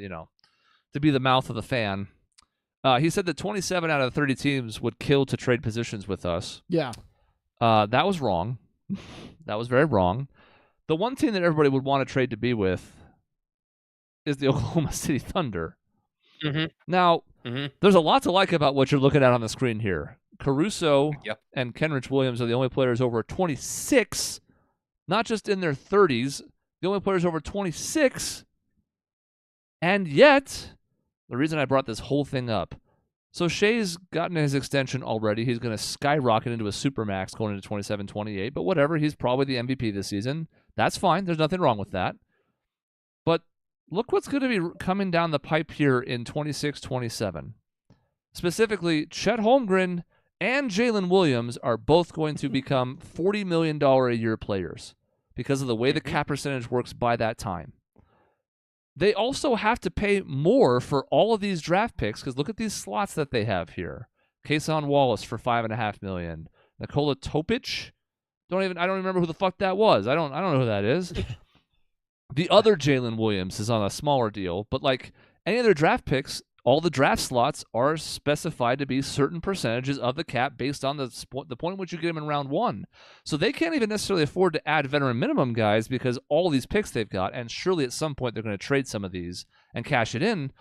to be the mouth of the fan. He said that 27 out of 30 teams would kill to trade positions with us. Yeah. That was wrong. That was very wrong. The one team that everybody would want to trade to be with is the Oklahoma City Thunder. Mm-hmm. Now, there's a lot to like about what you're looking at on the screen here. Caruso and Kenrich Williams are the only players over 26, not just in their 30s, the only players over 26. And yet, the reason I brought this whole thing up, so Shea's gotten his extension already. He's going to skyrocket into a supermax going into 27-28, but whatever, he's probably the MVP this season. That's fine. There's nothing wrong with that. But look what's going to be coming down the pipe here in 26-27. Specifically, Chet Holmgren and Jalen Williams are both going to become $40 million a year players because of the way the cap percentage works by that time. They also have to pay more for all of these draft picks because look at these slots that they have here. Kason Wallace for $5.5 million. Nikola Topic. I don't remember who the fuck that was. I don't know who that is. The other Jalen Williams is on a smaller deal, but like any other draft picks, all the draft slots are specified to be certain percentages of the cap based on the point at which you get them in round one. So they can't even necessarily afford to add veteran minimum guys because all these picks they've got, and surely at some point they're going to trade some of these and cash it in.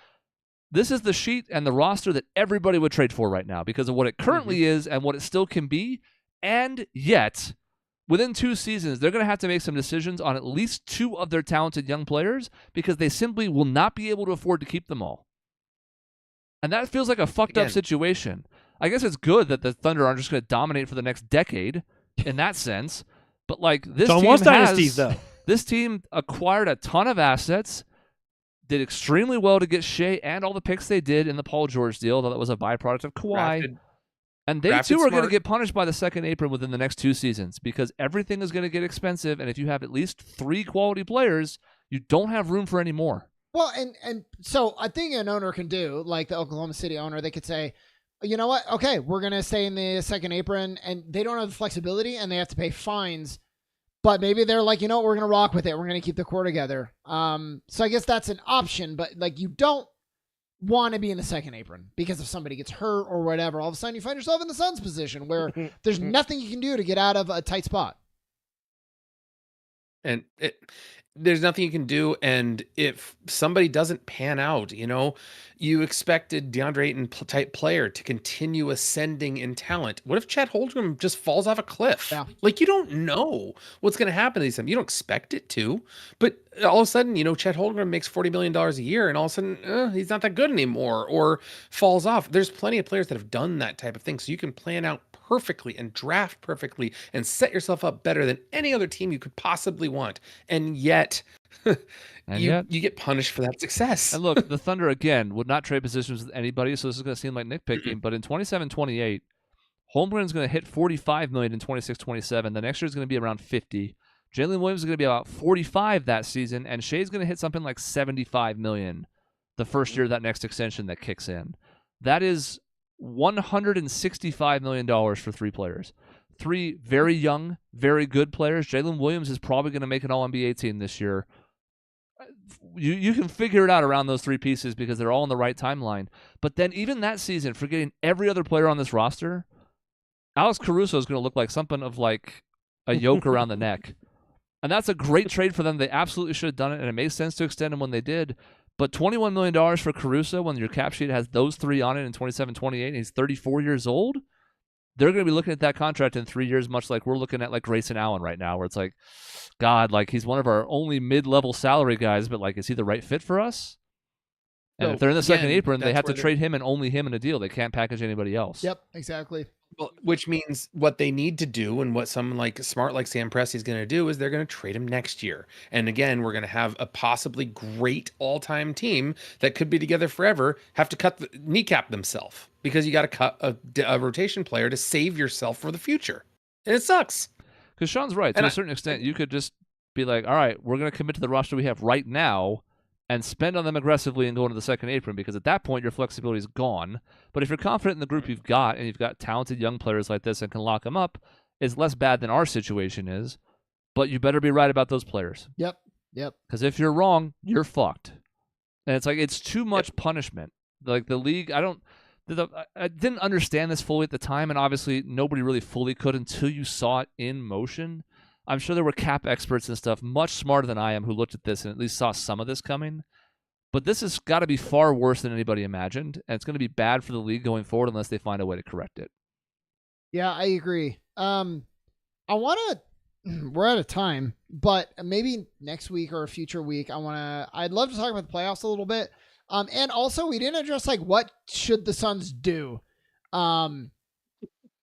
This is the sheet and the roster that everybody would trade for right now because of what it currently is and what it still can be. And yet, within 2 seasons, they're going to have to make some decisions on at least 2 of their talented young players because they simply will not be able to afford to keep them all. And that feels like a fucked up situation. I guess it's good that the Thunder aren't just going to dominate for the next decade in that sense. But like this this team acquired a ton of assets, did extremely well to get Shea and all the picks they did in the Paul George deal, though that was a byproduct of Kawhi. And they too are going to get punished by the second apron within the next 2 seasons because everything is going to get expensive. And if you have at least 3 quality players, you don't have room for any more. Well, and so I think an owner can do, like the Oklahoma City owner, they could say, you know what? Okay, we're going to stay in the second apron, and they don't have the flexibility, and they have to pay fines. But maybe they're like, you know what? We're going to rock with it. We're going to keep the core together. So I guess that's an option, but like you don't want to be in the second apron because if somebody gets hurt or whatever, all of a sudden you find yourself in the Suns position where there's nothing you can do to get out of a tight spot. And there's nothing you can do. And if somebody doesn't pan out, you expected DeAndre Ayton type player to continue ascending in talent. What if Chet Holmgren just falls off a cliff? Yeah. Like, you don't know what's going to happen to these times. You don't expect it to, but all of a sudden, Chet Holmgren makes $40 million a year and all of a sudden he's not that good anymore or falls off. There's plenty of players that have done that type of thing. So you can plan out perfectly and draft perfectly and set yourself up better than any other team you could possibly want. And yet you get punished for that success. And look, the Thunder, again, would not trade positions with anybody, so this is going to seem like nitpicking, but in 27-28, Holmgren's going to hit $45 million in 26-27. The next year is going to be around $50. Jalen Williams is going to be about $45 that season, and Shea's going to hit something like $75 million the first year of that next extension that kicks in. That is $165 million for 3 players. 3 very young, very good players. Jalen Williams is probably going to make an All-NBA team this year. You can figure it out around those 3 pieces because they're all in the right timeline. But then even that season, forgetting every other player on this roster, Alex Caruso is going to look like something of like a yoke around the neck. And that's a great trade for them. They absolutely should have done it, and it makes sense to extend him when they did. But $21 million for Caruso when your cap sheet has those three on it in 27, 28, and he's 34 years old, they're going to be looking at that contract in 3 years, much like we're looking at like Grayson Allen right now, where it's like, God, like he's one of our only mid-level salary guys, but like, is he the right fit for us? And if they're in the second apron, they have to trade him and only him in a deal. They can't package anybody else. Yep, exactly. Well, which means what they need to do and what someone like smart like Sam Presti is going to do is they're going to trade him next year. And again, we're going to have a possibly great all-time team that could be together forever have to kneecap themselves because you got to cut a rotation player to save yourself for the future. And it sucks. Because Sean's right. To a certain extent, you could just be like, all right, we're going to commit to the roster we have right now and spend on them aggressively and go into the second apron, because at that point your flexibility is gone. But if you're confident in the group you've got and you've got talented young players like this and can lock them up, it's less bad than our situation is. But you better be right about those players. Yep. Because if you're wrong, you're fucked. And it's like, it's too much punishment. Like the league, I didn't understand this fully at the time, and obviously nobody really fully could until you saw it in motion. I'm sure there were cap experts and stuff much smarter than I am who looked at this and at least saw some of this coming. But this has got to be far worse than anybody imagined, and it's going to be bad for the league going forward unless they find a way to correct it. Yeah, I agree. We're out of time, but maybe next week or a future week, I'd love to talk about the playoffs a little bit. And also we didn't address like what should the Suns do. And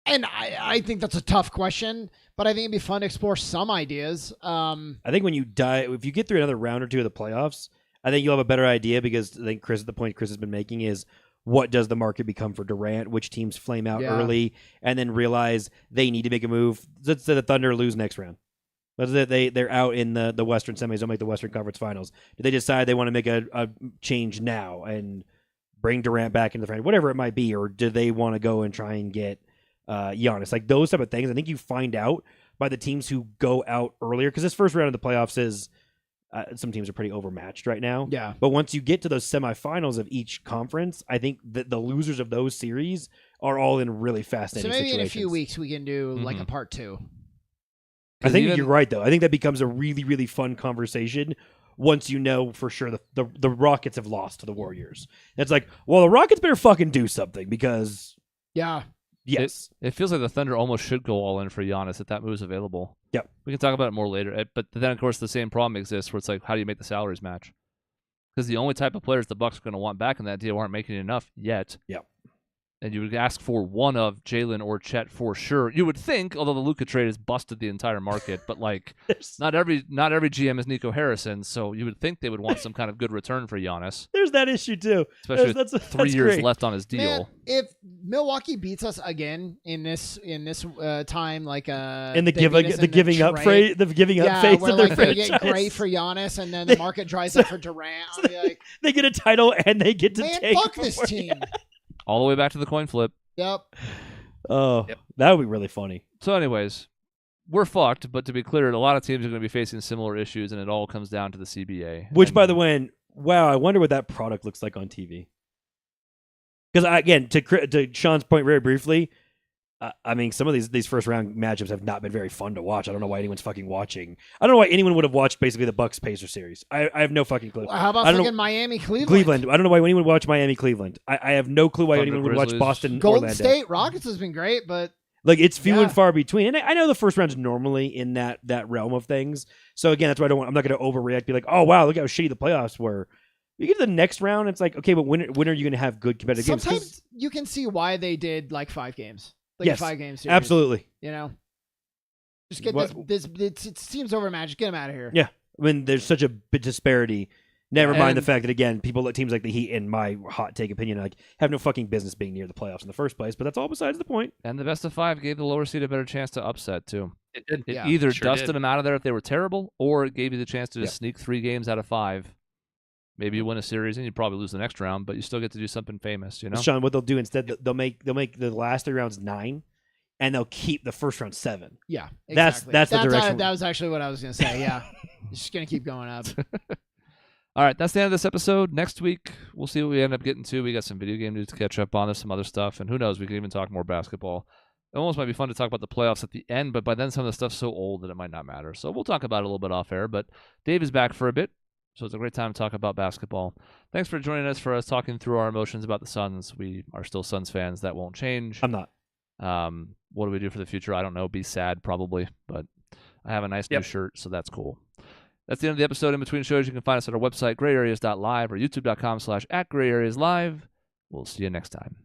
I think that's a tough question, but I think it'd be fun to explore some ideas. I think if you get through another round or two of the playoffs, I think you'll have a better idea, because I think the point Chris has been making is, what does the market become for Durant? Which teams flame out early and then realize they need to make a move? Let's say the Thunder lose next round. Let's say they're out in the Western semis, don't make the Western Conference Finals. Do they decide they want to make a change now and bring Durant back into the franchise, whatever it might be, or do they want to go and try and get Giannis? Like those type of things, I think you find out by the teams who go out earlier, because this first round of the playoffs is some teams are pretty overmatched right now. Yeah. But once you get to those semifinals of each conference, I think that the losers of those series are all in really fascinating situations. So maybe in a few weeks we can do like a part 2. I think you're right, though. I think that becomes a really, really fun conversation once you know for sure the Rockets have lost to the Warriors. It's like, well, the Rockets better fucking do something, because yes. It feels like the Thunder almost should go all in for Giannis if that move's available. Yep. We can talk about it more later. But then, of course, the same problem exists where it's like, how do you make the salaries match? Because the only type of players the Bucks are going to want back in that deal aren't making enough yet. Yep. And you would ask for one of Jalen or Chet for sure. You would think, although the Luka trade has busted the entire market, but like not every GM is Nico Harrison, so you would think they would want some kind of good return for Giannis. There's that issue too, especially with 3 years great. left on his deal. Man, if Milwaukee beats us again in this time, like in the giving up phase of their franchise, get great for Giannis, and then the market dries up for Durant. So they get a title and they get to take. Fuck this team. All the way back to the coin flip. Yep. Oh, that would be really funny. So anyways, we're fucked, but to be clear, a lot of teams are going to be facing similar issues, and it all comes down to the CBA. Which, by the way, wow, I wonder what that product looks like on TV. Because, again, to Sean's point very briefly, I mean, some of these first round matchups have not been very fun to watch. I don't know why anyone's fucking watching. I don't know why anyone would have watched basically the Bucks Pacers series. I have no fucking clue. How about fucking Miami Cleveland? I don't know why anyone would watch Miami Cleveland. I have no clue why anyone would watch Boston Golden Orlando. State Rockets has been great, but like it's few and far between. And I know the first round's normally in that realm of things. So again, that's why I'm not going to overreact. Be like, oh wow, look how shitty the playoffs were. You get to the next round, it's like, okay, but when are you going to have good competitive games? Sometimes you can see why they did like 5 games. Like yes, a 5-game series. Absolutely. You know? Just get it seems overmatched. Get them out of here. Yeah. I mean, there's such a big disparity. Never mind the fact that, again, teams like the Heat, in my hot take opinion, like have no fucking business being near the playoffs in the first place, but that's all besides the point. And the best of 5 gave the lower seed a better chance to upset, too. It did. It either dusted them out of there if they were terrible, or it gave you the chance to just sneak 3 games out of 5. Maybe you win a series and you probably lose the next round, but you still get to do something famous, you know? Sean, what they'll do instead, they'll make the last 3 rounds 9, and they'll keep the first round 7. Yeah, exactly. That's the direction. That was actually what I was going to say, yeah. It's just going to keep going up. All right, that's the end of this episode. Next week, we'll see what we end up getting to. We got some video game news to catch up on. There's some other stuff, and who knows, we can even talk more basketball. It almost might be fun to talk about the playoffs at the end, but by then some of the stuff's so old that it might not matter. So we'll talk about it a little bit off air, but Dave is back for a bit. So it's a great time to talk about basketball. Thanks for joining us for us talking through our emotions about the Suns. We are still Suns fans. That won't change. I'm not. What do we do for the future? I don't know. Be sad probably, but I have a nice new shirt, so that's cool. That's the end of the episode. In between shows, you can find us at our website, grayareas.live or youtube.com/@grayareaslive. We'll see you next time.